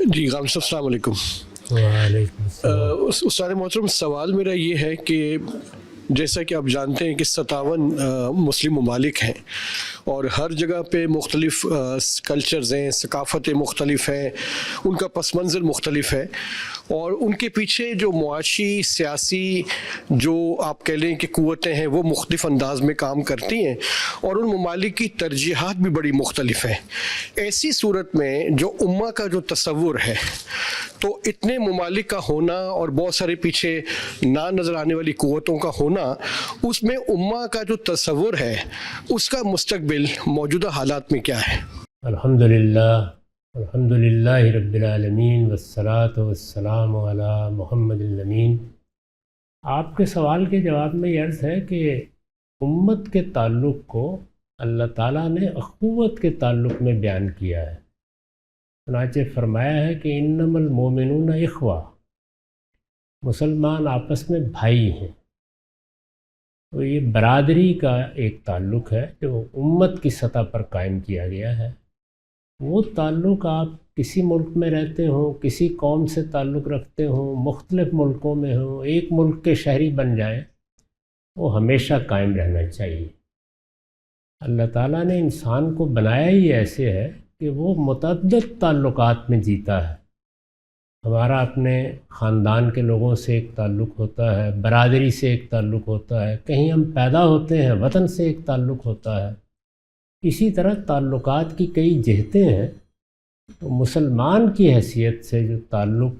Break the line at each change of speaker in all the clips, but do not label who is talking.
جی غالب صاحب السلام علیکم۔
وعلیکم السلام۔
استاد محترم، سوال میرا یہ ہے کہ جیسا کہ آپ جانتے ہیں کہ 57 مسلم ممالک ہیں اور ہر جگہ پہ مختلف کلچرز ہیں، ثقافتیں مختلف ہیں، ان کا پس منظر مختلف ہے، اور ان کے پیچھے جو معاشی سیاسی جو آپ کہہ لیں کہ قوتیں ہیں وہ مختلف انداز میں کام کرتی ہیں، اور ان ممالک کی ترجیحات بھی بڑی مختلف ہیں۔ ایسی صورت میں جو امہ کا جو تصور ہے، تو اتنے ممالک کا ہونا اور بہت سارے پیچھے نہ نظر آنے والی قوتوں کا ہونا، اس میں امہ کا جو تصور ہے اس کا مستقبل موجودہ حالات میں کیا ہے؟
الحمدللہ رب العالمین والصلاة والسلام علی محمد الامین۔ آپ کے سوال کے جواب میں یہ عرض ہے کہ امت کے تعلق کو اللہ تعالیٰ نے اخوت کے تعلق میں بیان کیا ہے۔ چنانچہ فرمایا ہے کہ انما المومنون اخوہ، مسلمان آپس میں بھائی ہیں۔ تو یہ برادری کا ایک تعلق ہے جو امت کی سطح پر قائم کیا گیا ہے۔ وہ تعلق آپ کسی ملک میں رہتے ہوں، کسی قوم سے تعلق رکھتے ہوں، مختلف ملکوں میں ہوں، ایک ملک کے شہری بن جائیں، وہ ہمیشہ قائم رہنا چاہیے۔ اللہ تعالیٰ نے انسان کو بنایا ہی ایسے ہے کہ وہ متعدد تعلقات میں جیتا ہے۔ ہمارا اپنے خاندان کے لوگوں سے ایک تعلق ہوتا ہے، برادری سے ایک تعلق ہوتا ہے، کہیں ہم پیدا ہوتے ہیں وطن سے ایک تعلق ہوتا ہے۔ اسی طرح تعلقات کی کئی جہتیں ہیں۔ تو مسلمان کی حیثیت سے جو تعلق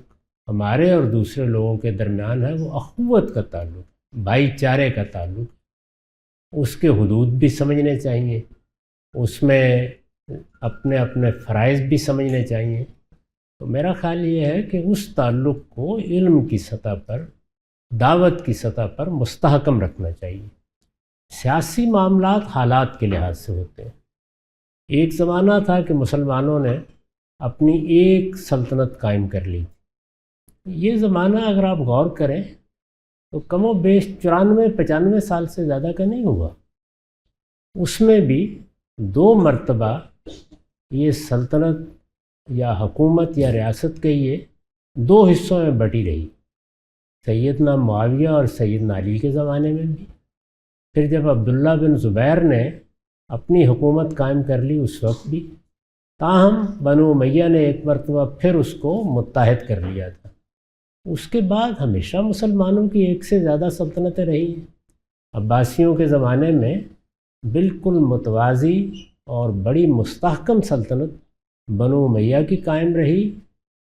ہمارے اور دوسرے لوگوں کے درمیان ہے وہ اخوت کا تعلق، بھائی چارے کا تعلق۔ اس کے حدود بھی سمجھنے چاہیے، اس میں اپنے اپنے فرائض بھی سمجھنے چاہیے۔ تو میرا خیال یہ ہے کہ اس تعلق کو علم کی سطح پر، دعوت کی سطح پر مستحکم رکھنا چاہیے۔ سیاسی معاملات حالات کے لحاظ سے ہوتے ہیں۔ ایک زمانہ تھا کہ مسلمانوں نے اپنی ایک سلطنت قائم کر لی۔ یہ زمانہ اگر آپ غور کریں تو کم و بیش 94-95 سال سے زیادہ کا نہیں ہوا۔ اس میں بھی 2 مرتبہ یہ سلطنت یا حکومت یا ریاست کہیے 2 حصوں میں بٹی رہی، سیدنا معاویہ اور سیدنا علی کے زمانے میں بھی، پھر جب عبداللہ بن زبیر نے اپنی حکومت قائم کر لی اس وقت بھی، تاہم بنو امیہ نے ایک مرتبہ پھر اس کو متحد کر لیا تھا۔ اس کے بعد ہمیشہ مسلمانوں کی ایک سے زیادہ سلطنتیں رہی ہیں۔ عباسیوں کے زمانے میں بالکل متوازی اور بڑی مستحکم سلطنت بنو امیہ کی قائم رہی،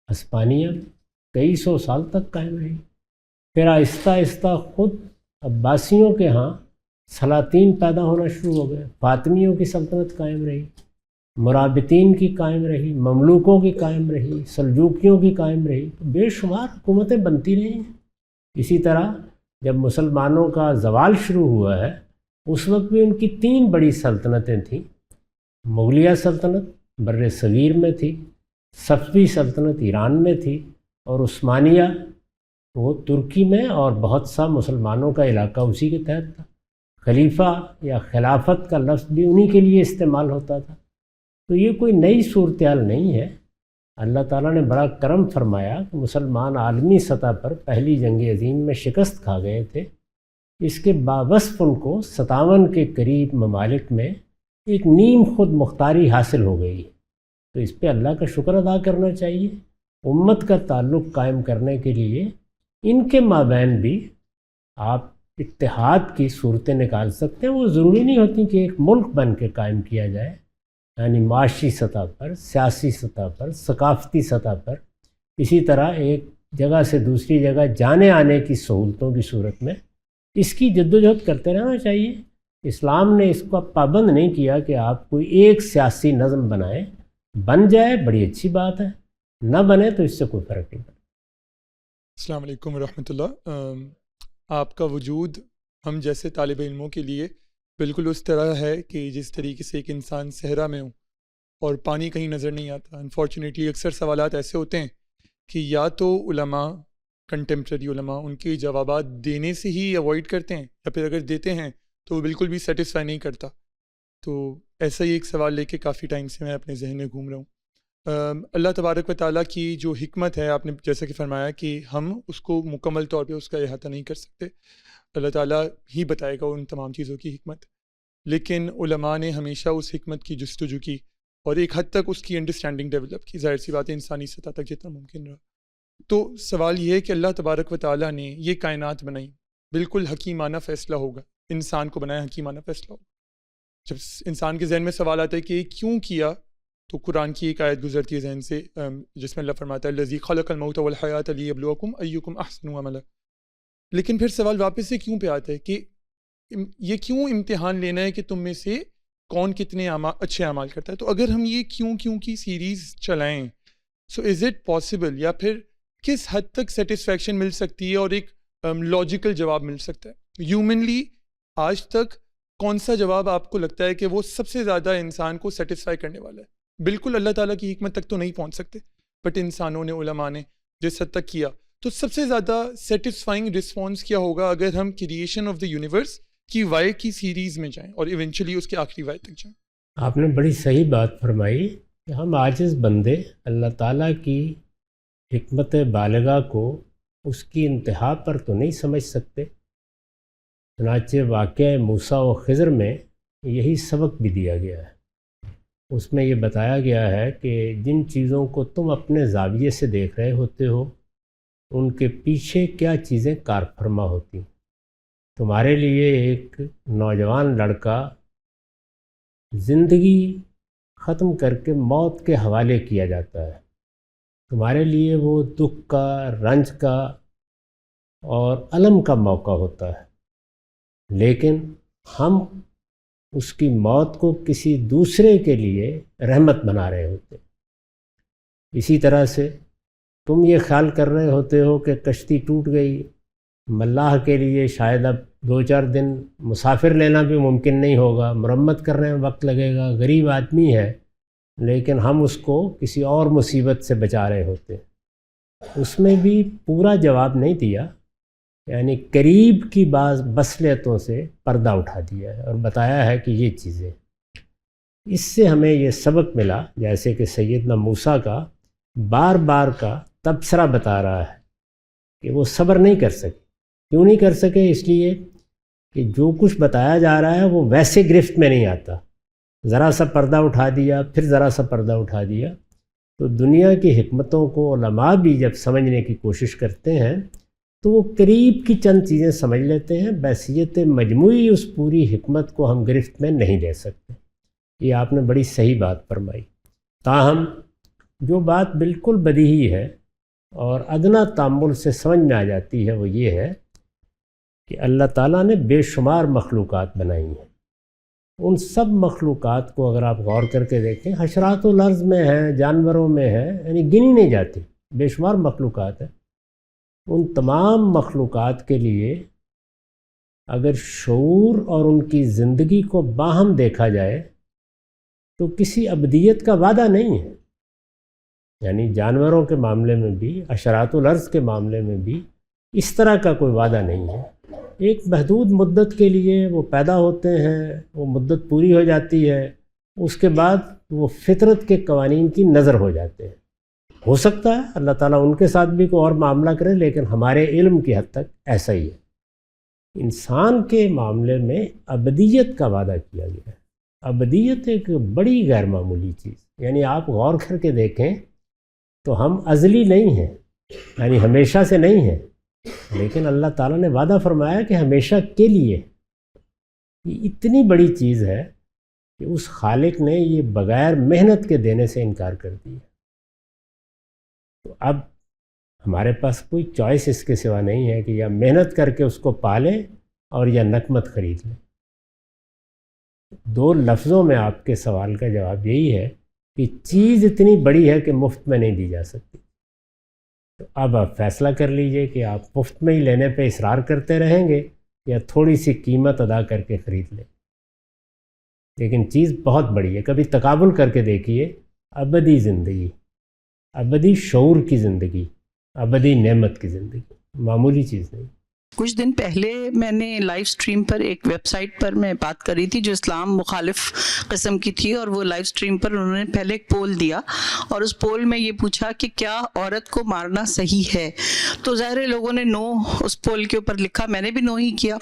ہسپانیہ کئی 100 سال تک قائم رہی۔ پھر آہستہ آہستہ خود عباسیوں کے ہاں سلاطین پیدا ہونا شروع ہو گئے، فاطمیوں کی سلطنت قائم رہی، مرابطین کی قائم رہی، مملوکوں کی قائم رہی، سلجوکیوں کی قائم رہی، بے شمار حکومتیں بنتی رہی ہیں۔ اسی طرح جب مسلمانوں کا زوال شروع ہوا ہے اس وقت بھی ان کی 3 بڑی سلطنتیں تھیں۔ مغلیہ سلطنت بر صغیر میں تھی، صفوی سلطنت ایران میں تھی، اور عثمانیہ وہ ترکی میں، اور بہت سا مسلمانوں کا علاقہ اسی کے تحت تھا۔ خلیفہ یا خلافت کا لفظ بھی انہی کے لیے استعمال ہوتا تھا۔ تو یہ کوئی نئی صورتحال نہیں ہے۔ اللہ تعالیٰ نے بڑا کرم فرمایا کہ مسلمان عالمی سطح پر پہلی جنگ عظیم میں شکست کھا گئے تھے۔ اس کے باوصف ان کو 57 کے قریب ممالک میں ایک نیم خود مختاری حاصل ہو گئی۔ تو اس پہ اللہ کا شکر ادا کرنا چاہیے۔ امت کا تعلق قائم کرنے کے لیے ان کے مابین بھی آپ اتحاد کی صورتیں نکال سکتے ہیں۔ وہ ضروری نہیں ہوتی کہ ایک ملک بن کے قائم کیا جائے، یعنی معاشی سطح پر، سیاسی سطح پر، ثقافتی سطح پر، اسی طرح ایک جگہ سے دوسری جگہ جانے آنے کی سہولتوں کی صورت میں اس کی جدوجہد کرتے رہنا چاہیے۔ اسلام نے اس کو پابند نہیں کیا کہ آپ کوئی ایک سیاسی نظم بنائیں، بن جائے بڑی اچھی بات ہے، نہ بنے تو اس سے کوئی فرق نہیں پڑتا۔
السلام علیکم ورحمۃ اللہ۔ آپ کا وجود ہم جیسے طالب علموں کے لیے بالکل اس طرح ہے کہ جس طریقے سے ایک انسان صحرا میں ہو اور پانی کہیں نظر نہیں آتا۔ انفارچونیٹلی اکثر سوالات ایسے ہوتے ہیں کہ یا تو علماء، کنٹمپریری علماء ان کے جوابات دینے سے ہی اوائڈ کرتے ہیں، یا پھر اگر دیتے ہیں تو وہ بالکل بھی سیٹسفائی نہیں کرتا۔ تو ایسا ہی ایک سوال لے کے کافی ٹائم سے میں اپنے ذہن میں گھوم رہا ہوں۔ اللہ تبارک و تعالیٰ کی جو حکمت ہے، آپ نے جیسا کہ فرمایا کہ ہم اس کو مکمل طور پہ اس کا احاطہ نہیں کر سکتے، اللہ تعالیٰ ہی بتائے گا ان تمام چیزوں کی حکمت، لیکن علماء نے ہمیشہ اس حکمت کی جستجو کی اور ایک حد تک اس کی انڈرسٹینڈنگ ڈیولپ کی، ظاہر سی بات ہے انسانی سطح تک جتنا ممکن رہا۔ تو سوال یہ ہے کہ اللہ تبارک و تعالیٰ نے یہ کائنات بنائی، بالکل حکیمانہ فیصلہ ہوگا، انسان کو بنایا حکیمانہ فیصلہ ہوگا۔ جب انسان کے ذہن میں سوال آتا ہے کہ یہ کیوں کیا، تو قرآن کی ایک آیت گزرتی ہے ذہن سے جس میں اللہ فرماتا ہے الذی خلق الموت والحیات لیبلوکم ایکم احسن عملا، لیکن پھر سوال واپس سے کیوں پہ آتا ہے کہ یہ کیوں امتحان لینا ہے کہ تم میں سے کون کتنے اچھے اعمال کرتا ہے۔ تو اگر ہم یہ کیوں کی سیریز چلائیں، سو از اٹ پاسبل، یا پھر کس حد تک سیٹسفیکشن مل سکتی ہے اور ایک لاجیکل جواب مل سکتا ہے ہیومنلی؟ آج تک کون سا جواب آپ کو لگتا ہے کہ وہ سب سے زیادہ انسان کو سیٹسفائی کرنے والا ہے؟ بالکل اللہ تعالیٰ کی حکمت تک تو نہیں پہنچ سکتے، بٹ انسانوں نے، علماء نے جس حد تک کیا، تو سب سے زیادہ سیٹسفائنگ رسپانس کیا ہوگا اگر ہم کریشن آف دا یونیورس کی وائی کی سیریز میں جائیں اور ایونچولی اس کے آخری وائی تک جائیں؟
آپ نے بڑی صحیح بات فرمائی کہ ہم عاجز بندے اللہ تعالیٰ کی حکمت بالغہ کو اس کی انتہا پر تو نہیں سمجھ سکتے۔ چنانچہ واقعہ موسیٰ و خضر میں یہی سبق بھی دیا گیا ہے۔ اس میں یہ بتایا گیا ہے کہ جن چیزوں کو تم اپنے زاویے سے دیکھ رہے ہوتے ہو ان کے پیچھے کیا چیزیں کار فرما ہوتی۔ تمہارے لیے ایک نوجوان لڑکا زندگی ختم کر کے موت کے حوالے کیا جاتا ہے، تمہارے لیے وہ دکھ کا، رنج کا اور الم کا موقع ہوتا ہے، لیکن ہم اس کی موت کو کسی دوسرے کے لیے رحمت بنا رہے ہوتے۔ اسی طرح سے تم یہ خیال کر رہے ہوتے ہو کہ کشتی ٹوٹ گئی، ملاح کے لیے شاید اب 2-4 دن مسافر لینا بھی ممکن نہیں ہوگا، مرمت کرنے میں وقت لگے گا، غریب آدمی ہے، لیکن ہم اس کو کسی اور مصیبت سے بچا رہے ہوتے۔ اس میں بھی پورا جواب نہیں دیا، یعنی قریب کی بعض بصلیتوں سے پردہ اٹھا دیا ہے اور بتایا ہے کہ یہ چیزیں۔ اس سے ہمیں یہ سبق ملا، جیسے کہ سیدنا موسیٰ کا بار بار کا تبصرہ بتا رہا ہے کہ وہ صبر نہیں کر سکے۔ کیوں نہیں کر سکے؟ اس لیے کہ جو کچھ بتایا جا رہا ہے وہ ویسے گرفت میں نہیں آتا، ذرا سا پردہ اٹھا دیا، پھر ذرا سا پردہ اٹھا دیا۔ تو دنیا کی حکمتوں کو علماء بھی جب سمجھنے کی کوشش کرتے ہیں تو وہ قریب کی چند چیزیں سمجھ لیتے ہیں، بحیثیت مجموعی اس پوری حکمت کو ہم گرفت میں نہیں لے سکتے۔ یہ آپ نے بڑی صحیح بات فرمائی۔ تاہم جو بات بالکل بدیہی ہے اور ادنا تأمل سے سمجھ میں آ جاتی ہے وہ یہ ہے کہ اللہ تعالیٰ نے بے شمار مخلوقات بنائی ہیں۔ ان سب مخلوقات کو اگر آپ غور کر کے دیکھیں، حشرات الارض میں ہیں، جانوروں میں ہے، یعنی گنی نہیں جاتی، بے شمار مخلوقات ہیں۔ ان تمام مخلوقات کے لیے اگر شعور اور ان کی زندگی کو باہم دیکھا جائے تو کسی ابدیت کا وعدہ نہیں ہے۔ یعنی جانوروں کے معاملے میں بھی، حشرات الارض کے معاملے میں بھی اس طرح کا کوئی وعدہ نہیں ہے۔ ایک محدود مدت کے لیے وہ پیدا ہوتے ہیں، وہ مدت پوری ہو جاتی ہے، اس کے بعد وہ فطرت کے قوانین کی نظر ہو جاتے ہیں۔ ہو سکتا ہے اللہ تعالیٰ ان کے ساتھ بھی کوئی اور معاملہ کرے، لیکن ہمارے علم کی حد تک ایسا ہی ہے۔ انسان کے معاملے میں ابدیت کا وعدہ کیا گیا ہے۔ ابدیت ایک بڑی غیر معمولی چیز، یعنی آپ غور کر کے دیکھیں تو ہم ازلی نہیں ہیں، یعنی ہمیشہ سے نہیں ہیں، لیکن اللہ تعالیٰ نے وعدہ فرمایا کہ ہمیشہ کے لیے۔ یہ اتنی بڑی چیز ہے کہ اس خالق نے یہ بغیر محنت کے دینے سے انکار کر دیا۔ تو اب ہمارے پاس کوئی چوائس اس کے سوا نہیں ہے کہ یا محنت کر کے اس کو پالیں اور یا نقمت خرید لیں۔ دو لفظوں میں آپ کے سوال کا جواب یہی ہے کہ چیز اتنی بڑی ہے کہ مفت میں نہیں دی جا سکتی۔ تو اب آپ فیصلہ کر لیجئے کہ آپ مفت میں ہی لینے پہ اصرار کرتے رہیں گے یا تھوڑی سی قیمت ادا کر کے خرید لیں۔ لیکن چیز بہت بڑی ہے، کبھی تقابل کر کے دیکھیے، ابدی زندگی، ابدی شعور کی زندگی، ابدی نعمت کی زندگی، معمولی چیز نہیں۔
کچھ دن پہلے میں نے لائیو سٹریم پر ایک ویب سائٹ پر میں بات کری تھی جو اسلام مخالف قسم کی تھی، اور وہ لائیو سٹریم پر انہوں نے پہلے ایک پول دیا اور اس پول میں یہ پوچھا کہ کیا عورت کو مارنا صحیح ہے، تو ظاہر لوگوں نے نو اس پول کے اوپر لکھا، میں نے بھی نو ہی کیا۔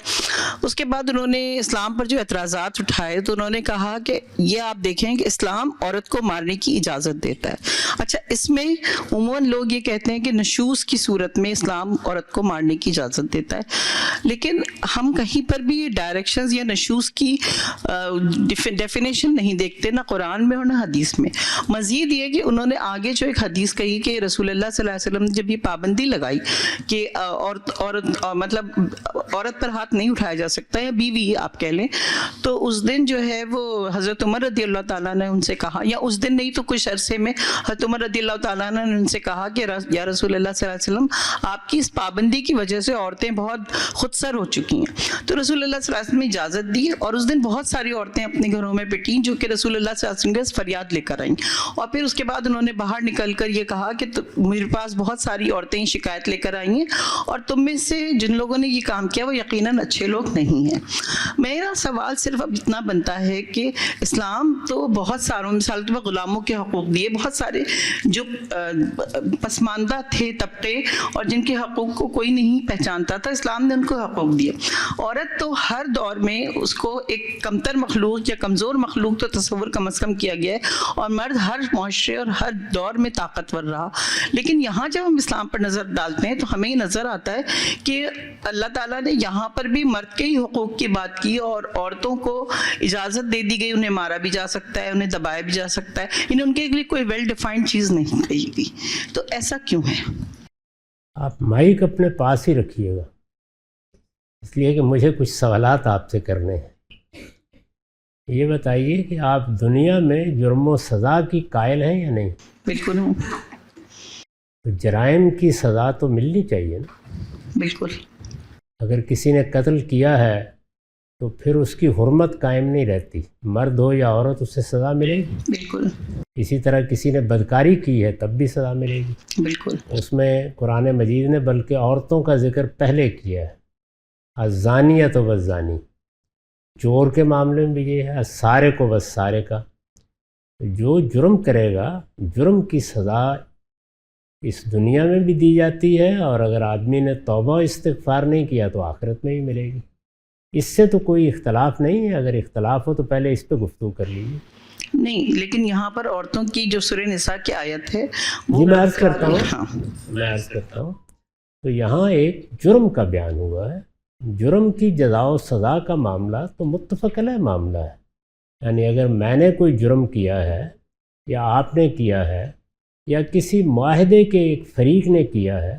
اس کے بعد انہوں نے اسلام پر جو اعتراضات اٹھائے تو انہوں نے کہا کہ یہ آپ دیکھیں کہ اسلام عورت کو مارنے کی اجازت دیتا ہے۔ اچھا، اس میں عموماً لوگ یہ کہتے ہیں کہ نشوز کی صورت میں اسلام عورت کو مارنے کی اجازت دیتا ہے، لیکن ہم کہیں پر بھی یہ ڈائریکشنز یا نشوز کی ڈیفینیشن نہیں دیکھتے، نہ قرآن میں اور نہ حدیث میں۔ مزید یہ کہ انہوں نے آگے جو ایک حدیث کہی کہ رسول اللہ صلی اللہ علیہ وسلم نے جب یہ پابندی لگائی کہ مطلب عورت پر ہاتھ نہیں اٹھایا جا سکتا یا بیوی آپ کہہ لیں، تو اس دن جو ہے وہ حضرت عمر رضی اللہ تعالیٰ نے ان سے کہا، یا اس دن نہیں تو کچھ عرصے میں حضرت عمر رضی اللہ تعالیٰ نے ان سے کہا کہ یا رسول اللہ صلی اللہ علیہ وسلم، آپ کی اس پابندی کی وجہ سے عورتیں بہت خود سر ہو چکی ہیں۔ تو رسول اللہ صلی اللہ علیہ وسلم نے اجازت دی اور اس دن بہت ساری عورتیں اپنے گھروں میں پٹیں جو کہ رسول اللہ صلی اللہ علیہ وسلم کے فریاد لے کر آئیں، اور پھر اس کے بعد انہوں نے باہر نکل کر یہ کہا کہ میرے پاس بہت ساری عورتیں شکایت لے کر آئی ہیں اور تم میں سے جن لوگوں نے یہ کام کیا وہ یقیناً اچھے لوگ نہیں ہیں۔ میرا سوال صرف اب اتنا بنتا ہے کہ اسلام تو بہت ساروں، مثال کے طور پر غلاموں کے حقوق دیے، بہت سارے جو پسماندہ تھے طبقے اور جن کے حقوق کو کوئی نہیں پہچانتا تھا، اسلام نے ان کو حقوق دیے۔ عورت تو ہر دور میں اس کو ایک کمتر مخلوق یا کمزور مخلوق تو تصور کم از کم کیا گیا ہے، اور مرد ہر معاشرے اور ہر دور میں طاقتور رہا۔ لیکن یہاں جب ہم اسلام پر نظر ڈالتے ہیں تو ہمیں یہ نظر آتا ہے کہ اللہ تعالیٰ نے یہاں پر بھی مرد کے ہی حقوق کی بات کی اور عورتوں کو اجازت دے دی گئی، انہیں مارا بھی جا سکتا ہے، انہیں دبایا بھی جا سکتا ہے، ان کے لیے کوئی ویل ڈیفائنڈ چیز نہیں کہی گئی۔ تو ایسا کیوں ہے؟
آپ مائک اپنے پاس ہی رکھیے گا، اس لیے کہ مجھے کچھ سوالات آپ سے کرنے ہیں۔ یہ بتائیے کہ آپ دنیا میں جرم و سزا کی قائل ہیں یا نہیں؟
بالکل ہوں۔
تو جرائم کی سزا تو ملنی چاہیے نا۔
بالکل۔
اگر کسی نے قتل کیا ہے تو پھر اس کی حرمت قائم نہیں رہتی، مرد ہو یا عورت اسے سزا ملے گی۔
بالکل۔ اسی
طرح کسی نے بدکاری کی ہے تب بھی سزا ملے گی۔
بالکل۔
اس میں قرآن مجید نے بلکہ عورتوں کا ذکر پہلے کیا ہے، الزانیۃ والزانی، چور کے معاملے میں بھی یہ ہے، سارے کو بس سارے کا۔ جو جرم کرے گا جرم کی سزا اس دنیا میں بھی دی جاتی ہے، اور اگر آدمی نے توبہ و استغفار نہیں کیا تو آخرت میں بھی ملے گی۔ اس سے تو کوئی اختلاف نہیں ہے، اگر اختلاف ہو تو پہلے اس پہ گفتگو کر لیجیے۔
نہیں، لیکن یہاں پر عورتوں کی جو سورہ نساء کی آیت ہے
جی میں عرض کرتا ہوں تو یہاں ایک جرم کا بیان ہوا ہے۔ جرم کی جزا و سزا کا معاملہ تو متفق علیہ معاملہ ہے، یعنی اگر میں نے کوئی جرم کیا ہے یا آپ نے کیا ہے یا کسی معاہدے کے ایک فریق نے کیا ہے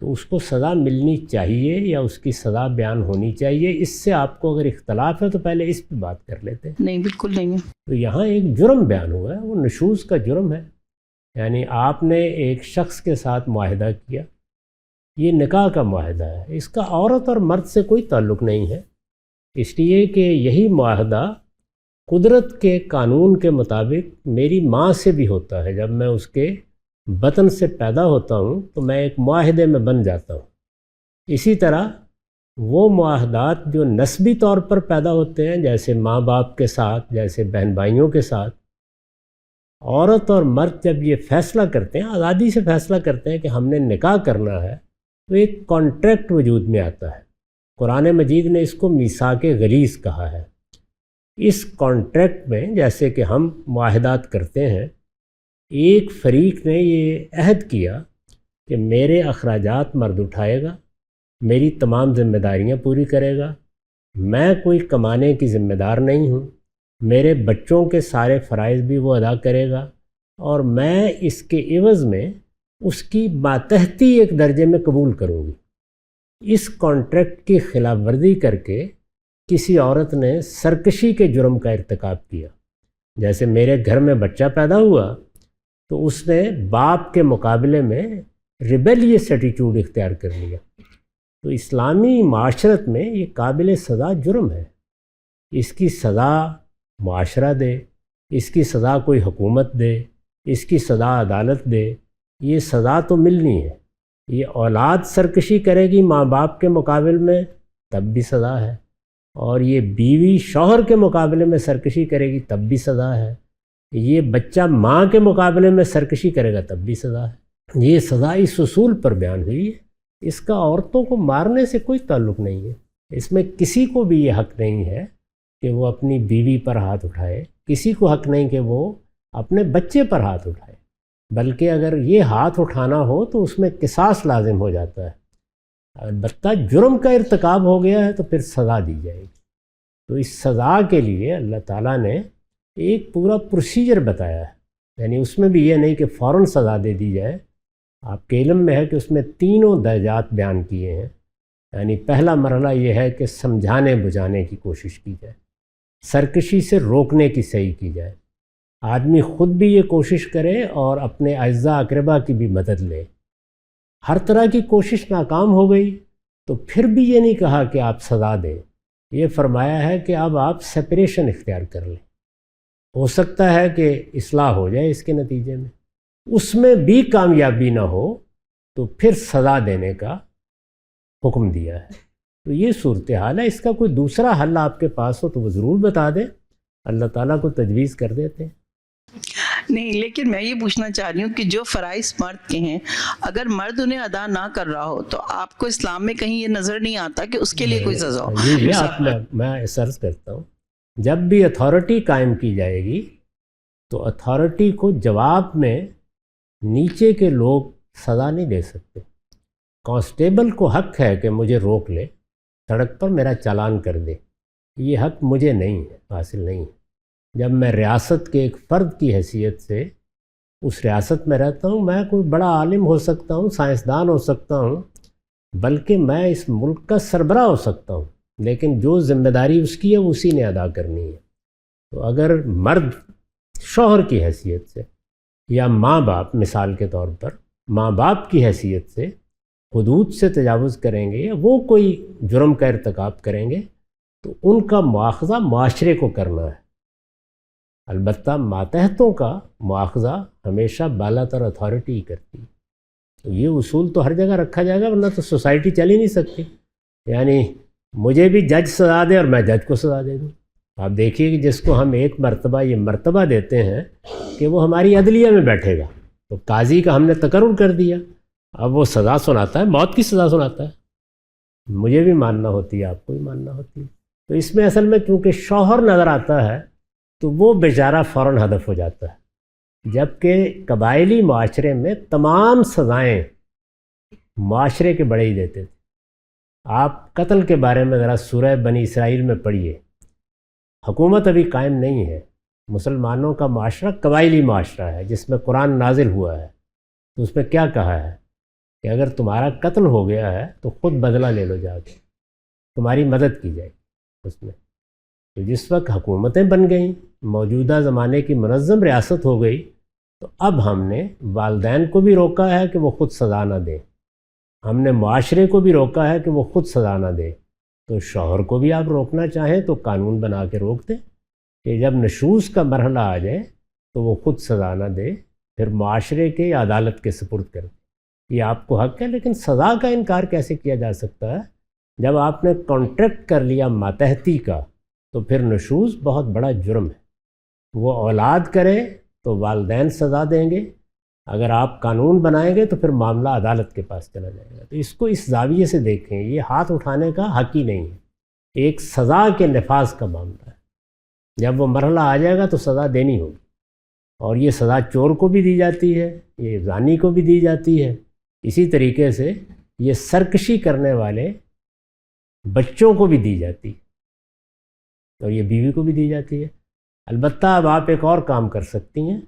تو اس کو سزا ملنی چاہیے یا اس کی سزا بیان ہونی چاہیے۔ اس سے آپ کو اگر اختلاف ہے تو پہلے اس پہ بات کر لیتے ہیں۔
نہیں، بالکل نہیں ہے۔
تو یہاں ایک جرم بیان ہوا ہے، وہ نشوز کا جرم ہے، یعنی آپ نے ایک شخص کے ساتھ معاہدہ کیا، یہ نکاح کا معاہدہ ہے، اس کا عورت اور مرد سے کوئی تعلق نہیں ہے، اس لیے کہ یہی معاہدہ قدرت کے قانون کے مطابق میری ماں سے بھی ہوتا ہے۔ جب میں اس کے بطن سے پیدا ہوتا ہوں تو میں ایک معاہدے میں بن جاتا ہوں۔ اسی طرح وہ معاہدات جو نسبی طور پر پیدا ہوتے ہیں، جیسے ماں باپ کے ساتھ، جیسے بہن بھائیوں کے ساتھ، عورت اور مرد جب یہ فیصلہ کرتے ہیں، آزادی سے فیصلہ کرتے ہیں کہ ہم نے نکاح کرنا ہے، تو ایک کانٹریکٹ وجود میں آتا ہے۔ قرآن مجید نے اس کو میثاق غلیظ کہا ہے۔ اس کانٹریکٹ میں جیسے کہ ہم معاہدات کرتے ہیں، ایک فریق نے یہ عہد کیا کہ میرے اخراجات مرد اٹھائے گا، میری تمام ذمہ داریاں پوری کرے گا، میں کوئی کمانے کی ذمہ دار نہیں ہوں، میرے بچوں کے سارے فرائض بھی وہ ادا کرے گا، اور میں اس کے عوض میں اس کی ماتحتی ایک درجے میں قبول کروں گی۔ اس کانٹریکٹ کی خلاف ورزی کر کے کسی عورت نے سرکشی کے جرم کا ارتکاب کیا، جیسے میرے گھر میں بچہ پیدا ہوا تو اس نے باپ کے مقابلے میں ریبیلیس ایٹیٹیوڈ اختیار کر لیا، تو اسلامی معاشرت میں یہ قابل سزا جرم ہے۔ اس کی سزا معاشرہ دے، اس کی سزا کوئی حکومت دے، اس کی سزا عدالت دے، یہ سزا تو ملنی ہے۔ یہ اولاد سرکشی کرے گی ماں باپ کے مقابل میں تب بھی سزا ہے، اور یہ بیوی شوہر کے مقابلے میں سرکشی کرے گی تب بھی سزا ہے، یہ بچہ ماں کے مقابلے میں سرکشی کرے گا تب بھی سزا ہے۔ یہ سزا اس اصول پر بیان ہوئی ہے، اس کا عورتوں کو مارنے سے کوئی تعلق نہیں ہے۔ اس میں کسی کو بھی یہ حق نہیں ہے کہ وہ اپنی بیوی پر ہاتھ اٹھائے، کسی کو حق نہیں کہ وہ اپنے بچے پر ہاتھ اٹھائے، بلکہ اگر یہ ہاتھ اٹھانا ہو تو اس میں قصاص لازم ہو جاتا ہے۔ البتہ جرم کا ارتکاب ہو گیا ہے تو پھر سزا دی جائے گی۔ تو اس سزا کے لیے اللہ تعالیٰ نے ایک پورا پروسیجر بتایا ہے، یعنی اس میں بھی یہ نہیں کہ فوراً سزا دے دی جائے۔ آپ کے علم میں ہے کہ اس میں تینوں درجات بیان کیے ہیں، یعنی پہلا مرحلہ یہ ہے کہ سمجھانے بجھانے کی کوشش کی جائے، سرکشی سے روکنے کی صحیح کی جائے، آدمی خود بھی یہ کوشش کرے اور اپنے اعزاء اقربا کی بھی مدد لے۔ ہر طرح کی کوشش ناکام ہو گئی تو پھر بھی یہ نہیں کہا کہ آپ سزا دیں، یہ فرمایا ہے کہ اب آپ سپریشن اختیار کر لیں، ہو سکتا ہے کہ اصلاح ہو جائے اس کے نتیجے میں، اس میں بھی کامیابی نہ ہو تو پھر سزا دینے کا حکم دیا ہے۔ تو یہ صورتحال ہے، اس کا کوئی دوسرا حل آپ کے پاس ہو تو وہ ضرور بتا دیں، اللہ تعالیٰ کو تجویز کر دیتے ہیں۔
نہیں، لیکن میں یہ پوچھنا چاہ رہی ہوں کہ جو فرائض مرد کے ہیں اگر مرد انہیں ادا نہ کر رہا ہو تو آپ کو اسلام میں کہیں یہ نظر نہیں آتا کہ اس کے لیے کوئی سزا ہو؟
یہ آپ میں عرض کرتا ہوں، جب بھی اتھارٹی قائم کی جائے گی تو اتھارٹی کو جواب میں نیچے کے لوگ سزا نہیں دے سکتے۔ کانسٹیبل کو حق ہے کہ مجھے روک لے، سڑک پر میرا چالان کر دے، یہ حق مجھے نہیں ہے، حاصل نہیں ہے۔ جب میں ریاست کے ایک فرد کی حیثیت سے اس ریاست میں رہتا ہوں، میں کوئی بڑا عالم ہو سکتا ہوں، سائنسدان ہو سکتا ہوں، بلکہ میں اس ملک کا سربراہ ہو سکتا ہوں، لیکن جو ذمہ داری اس کی ہے وہ اسی نے ادا کرنی ہے۔ تو اگر مرد شوہر کی حیثیت سے یا ماں باپ، مثال کے طور پر ماں باپ کی حیثیت سے حدود سے تجاوز کریں گے یا وہ کوئی جرم کا ارتکاب کریں گے تو ان کا مواخذہ معاشرے کو کرنا ہے۔ البتہ ماتحتوں کا مواخذہ ہمیشہ بالا تر اتھارٹی ہی کرتی ہے۔ تو یہ اصول تو ہر جگہ رکھا جائے گا، ورنہ تو سوسائٹی چل ہی نہیں سکتی۔ یعنی مجھے بھی جج سزا دے اور میں جج کو سزا دے دوں۔ آپ دیکھیے کہ جس کو ہم ایک مرتبہ یہ مرتبہ دیتے ہیں کہ وہ ہماری عدلیہ میں بیٹھے گا، تو قاضی کا ہم نے تقرر کر دیا، اب وہ سزا سناتا ہے، موت کی سزا سناتا ہے۔ مجھے بھی ماننا ہوتی ہے، آپ کو بھی ماننا ہوتی ہے۔ تو اس میں اصل میں چونکہ شوہر نظر آتا ہے تو وہ بیچارہ فوراً ہدف ہو جاتا ہے، جبکہ قبائلی معاشرے میں تمام سزائیں معاشرے کے بڑے ہی دیتے تھے۔ آپ قتل کے بارے میں ذرا سورہ بنی اسرائیل میں پڑھیے، حکومت ابھی قائم نہیں ہے، مسلمانوں کا معاشرہ قبائلی معاشرہ ہے جس میں قرآن نازل ہوا ہے، تو اس میں کیا کہا ہے کہ اگر تمہارا قتل ہو گیا ہے تو خود بدلہ لے لو، جا کے تمہاری مدد کی جائے اس میں۔ تو جس وقت حکومتیں بن گئیں، موجودہ زمانے کی منظم ریاست ہو گئی، تو اب ہم نے والدین کو بھی روکا ہے کہ وہ خود سزا نہ دیں، ہم نے معاشرے کو بھی روکا ہے کہ وہ خود سزا نہ دے۔ تو شوہر کو بھی آپ روکنا چاہیں تو قانون بنا کے روک دیں کہ جب نشوز کا مرحلہ آ جائے تو وہ خود سزا نہ دے، پھر معاشرے کے یا عدالت کے سپرد کر دے۔ یہ آپ کو حق ہے، لیکن سزا کا انکار کیسے کیا جا سکتا ہے؟ جب آپ نے کانٹریکٹ کر لیا ماتحتی کا تو پھر نشوز بہت بڑا جرم ہے۔ وہ اولاد کرے تو والدین سزا دیں گے، اگر آپ قانون بنائیں گے تو پھر معاملہ عدالت کے پاس چلا جائے گا۔ تو اس کو اس زاویے سے دیکھیں، یہ ہاتھ اٹھانے کا حق ہی نہیں ہے، ایک سزا کے نفاذ کا معاملہ ہے۔ جب وہ مرحلہ آ جائے گا تو سزا دینی ہوگی، اور یہ سزا چور کو بھی دی جاتی ہے، یہ زانی کو بھی دی جاتی ہے، اسی طریقے سے یہ سرکشی کرنے والے بچوں کو بھی دی جاتی ہے، اور یہ بیوی کو بھی دی جاتی ہے۔ البتہ اب آپ ایک اور کام کر سکتی ہیں،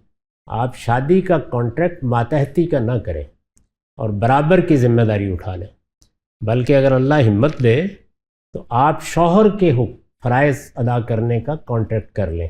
آپ شادی کا کانٹریکٹ ماتحتی کا نہ کریں اور برابر کی ذمہ داری اٹھا لیں، بلکہ اگر اللہ ہمت دے تو آپ شوہر کے فرائض ادا کرنے کا کانٹریکٹ کر لیں،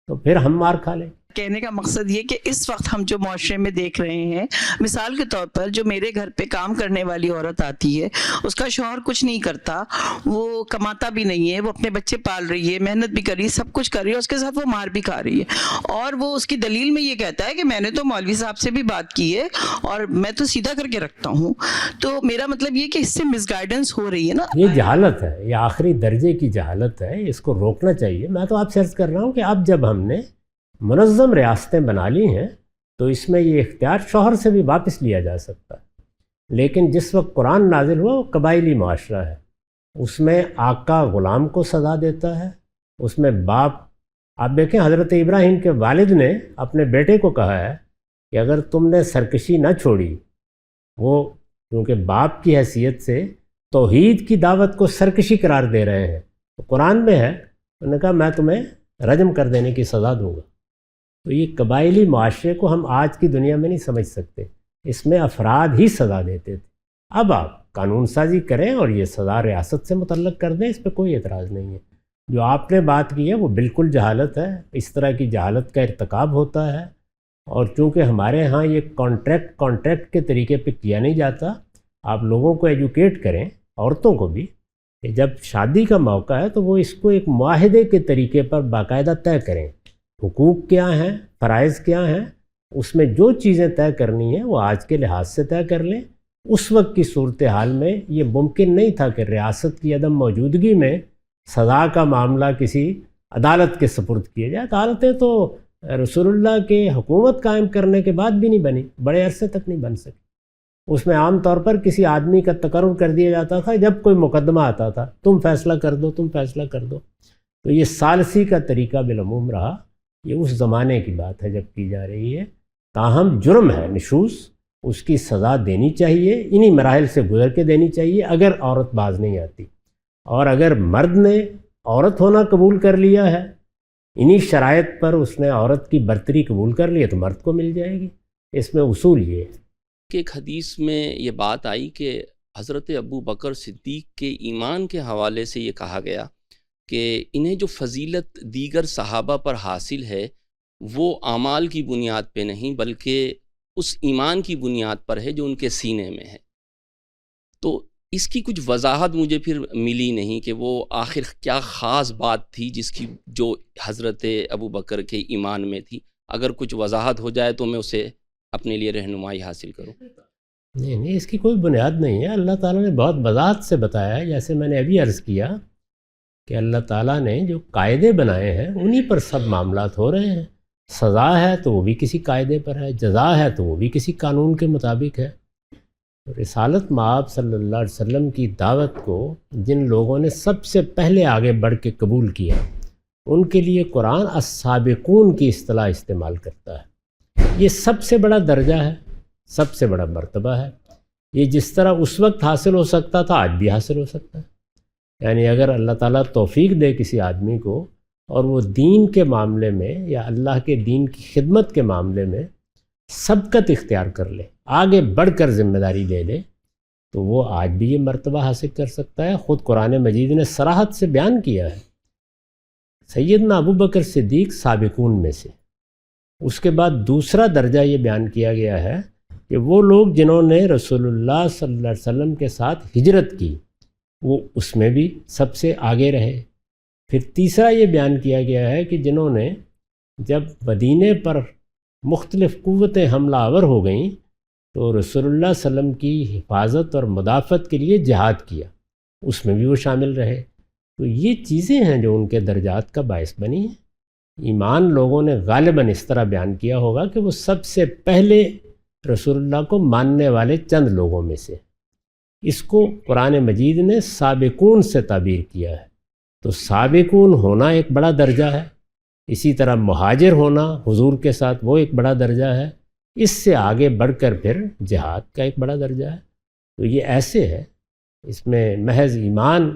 تو پھر ہم مار کھا لیں۔
کہنے کا مقصد یہ کہ اس وقت ہم جو معاشرے میں دیکھ رہے ہیں، مثال کے طور پر جو میرے گھر پہ کام کرنے والی عورت آتی ہے، اس کا شوہر کچھ نہیں کرتا، وہ کماتا بھی نہیں ہے، وہ اپنے بچے پال رہی ہے، محنت بھی کر رہی ہے، سب کچھ کر رہی ہے، اس کے ساتھ وہ مار بھی کھا رہی ہے، اور وہ اس کی دلیل میں یہ کہتا ہے کہ میں نے تو مولوی صاحب سے بھی بات کی ہے اور میں تو سیدھا کر کے رکھتا ہوں. تو میرا مطلب یہ کہ اس سے مس گائیڈنس ہو رہی ہے نا.
یہ جہالت ہے، یہ آخری درجے کی جہالت ہے، اس کو روکنا چاہیے. میں تو آپ سے عرض کر رہا ہوں کہ اب جب ہم نے منظم ریاستیں بنا لی ہیں تو اس میں یہ اختیار شوہر سے بھی واپس لیا جا سکتا ہے. لیکن جس وقت قرآن نازل ہوا وہ قبائلی معاشرہ ہے، اس میں آقا غلام کو سزا دیتا ہے، اس میں باپ، آپ دیکھیں حضرت ابراہیم کے والد نے اپنے بیٹے کو کہا ہے کہ اگر تم نے سرکشی نہ چھوڑی، وہ کیونکہ باپ کی حیثیت سے توحید کی دعوت کو سرکشی قرار دے رہے ہیں، تو قرآن میں ہے، انہوں نے کہا میں تمہیں رجم کر دینے کی سزا دوں گا. تو یہ قبائلی معاشرے کو ہم آج کی دنیا میں نہیں سمجھ سکتے، اس میں افراد ہی سزا دیتے تھے. اب آپ قانون سازی کریں اور یہ سزا ریاست سے متعلق کر دیں، اس پہ کوئی اعتراض نہیں ہے. جو آپ نے بات کی ہے وہ بالکل جہالت ہے، اس طرح کی جہالت کا ارتکاب ہوتا ہے. اور چونکہ ہمارے ہاں یہ کانٹریکٹ کے طریقے پہ کیا نہیں جاتا، آپ لوگوں کو ایجوکیٹ کریں، عورتوں کو بھی، کہ جب شادی کا موقع ہے تو وہ اس کو ایک معاہدے کے طریقے پر باقاعدہ طے کریں. حقوق کیا ہیں، فرائض کیا ہیں، اس میں جو چیزیں طے کرنی ہیں وہ آج کے لحاظ سے طے کر لیں. اس وقت کی صورتحال میں یہ ممکن نہیں تھا کہ ریاست کی عدم موجودگی میں سزا کا معاملہ کسی عدالت کے سپرد کیا جائے. عدالتیں تو رسول اللہ کے حکومت قائم کرنے کے بعد بھی نہیں بنی، بڑے عرصے تک نہیں بن سکی. اس میں عام طور پر کسی آدمی کا تقرر کر دیا جاتا تھا، جب کوئی مقدمہ آتا تھا تم فیصلہ کر دو، تم فیصلہ کر دو. تو یہ ثالثی کا طریقہ بالعموم رہا. یہ اس زمانے کی بات ہے جب کی جا رہی ہے. تاہم جرم ہے نشوز، اس کی سزا دینی چاہیے، انہی مراحل سے گزر کے دینی چاہیے اگر عورت باز نہیں آتی. اور اگر مرد نے عورت ہونا قبول کر لیا ہے، انہی شرائط پر اس نے عورت کی برتری قبول کر لی ہے، تو مرد کو مل جائے گی. اس میں اصول یہ ہے
کہ ایک حدیث میں یہ بات آئی کہ حضرت ابو بکر صدیق کے ایمان کے حوالے سے یہ کہا گیا کہ انہیں جو فضیلت دیگر صحابہ پر حاصل ہے وہ اعمال کی بنیاد پہ نہیں بلکہ اس ایمان کی بنیاد پر ہے جو ان کے سینے میں ہے. تو اس کی کچھ وضاحت مجھے پھر ملی نہیں کہ وہ آخر کیا خاص بات تھی جس کی جو حضرت ابو بکر کے ایمان میں تھی. اگر کچھ وضاحت ہو جائے تو میں اسے اپنے لیے رہنمائی حاصل کروں.
نہیں، اس کی کوئی بنیاد نہیں ہے. اللہ تعالیٰ نے بہت وضاحت سے بتایا ہے. جیسے میں نے ابھی عرض کیا کہ اللہ تعالیٰ نے جو قاعدے بنائے ہیں انہی پر سب معاملات ہو رہے ہیں. سزا ہے تو وہ بھی کسی قاعدے پر ہے، جزا ہے تو وہ بھی کسی قانون کے مطابق ہے. رسالت مآب صلی اللہ علیہ وسلم کی دعوت کو جن لوگوں نے سب سے پہلے آگے بڑھ کے قبول کیا، ان کے لیے قرآن السابقون کی اصطلاح استعمال کرتا ہے. یہ سب سے بڑا درجہ ہے، سب سے بڑا مرتبہ ہے. یہ جس طرح اس وقت حاصل ہو سکتا تھا آج بھی حاصل ہو سکتا ہے. یعنی اگر اللہ تعالیٰ توفیق دے کسی آدمی کو اور وہ دین کے معاملے میں یا اللہ کے دین کی خدمت کے معاملے میں سبقت اختیار کر لے، آگے بڑھ کر ذمہ داری لے لے، تو وہ آج بھی یہ مرتبہ حاصل کر سکتا ہے. خود قرآن مجید نے صراحت سے بیان کیا ہے سیدنا ابو بکر صدیق سابقون میں سے. اس کے بعد دوسرا درجہ یہ بیان کیا گیا ہے کہ وہ لوگ جنہوں نے رسول اللہ صلی اللہ علیہ وسلم کے ساتھ ہجرت کی وہ اس میں بھی سب سے آگے رہے. پھر تیسرا یہ بیان کیا گیا ہے کہ جنہوں نے جب مدینے پر مختلف قوتیں حملہ آور ہو گئیں تو رسول اللہ صلی اللہ علیہ وسلم کی حفاظت اور مدافعت کے لیے جہاد کیا، اس میں بھی وہ شامل رہے. تو یہ چیزیں ہیں جو ان کے درجات کا باعث بنی ہیں. ایمان لوگوں نے غالباً اس طرح بیان کیا ہوگا کہ وہ سب سے پہلے رسول اللہ کو ماننے والے چند لوگوں میں سے. اس کو قرآن مجید نے سابقون سے تعبیر کیا ہے. تو سابقون ہونا ایک بڑا درجہ ہے، اسی طرح مہاجر ہونا حضور کے ساتھ وہ ایک بڑا درجہ ہے. اس سے آگے بڑھ کر پھر جہاد کا ایک بڑا درجہ ہے. تو یہ ایسے ہے، اس میں محض ایمان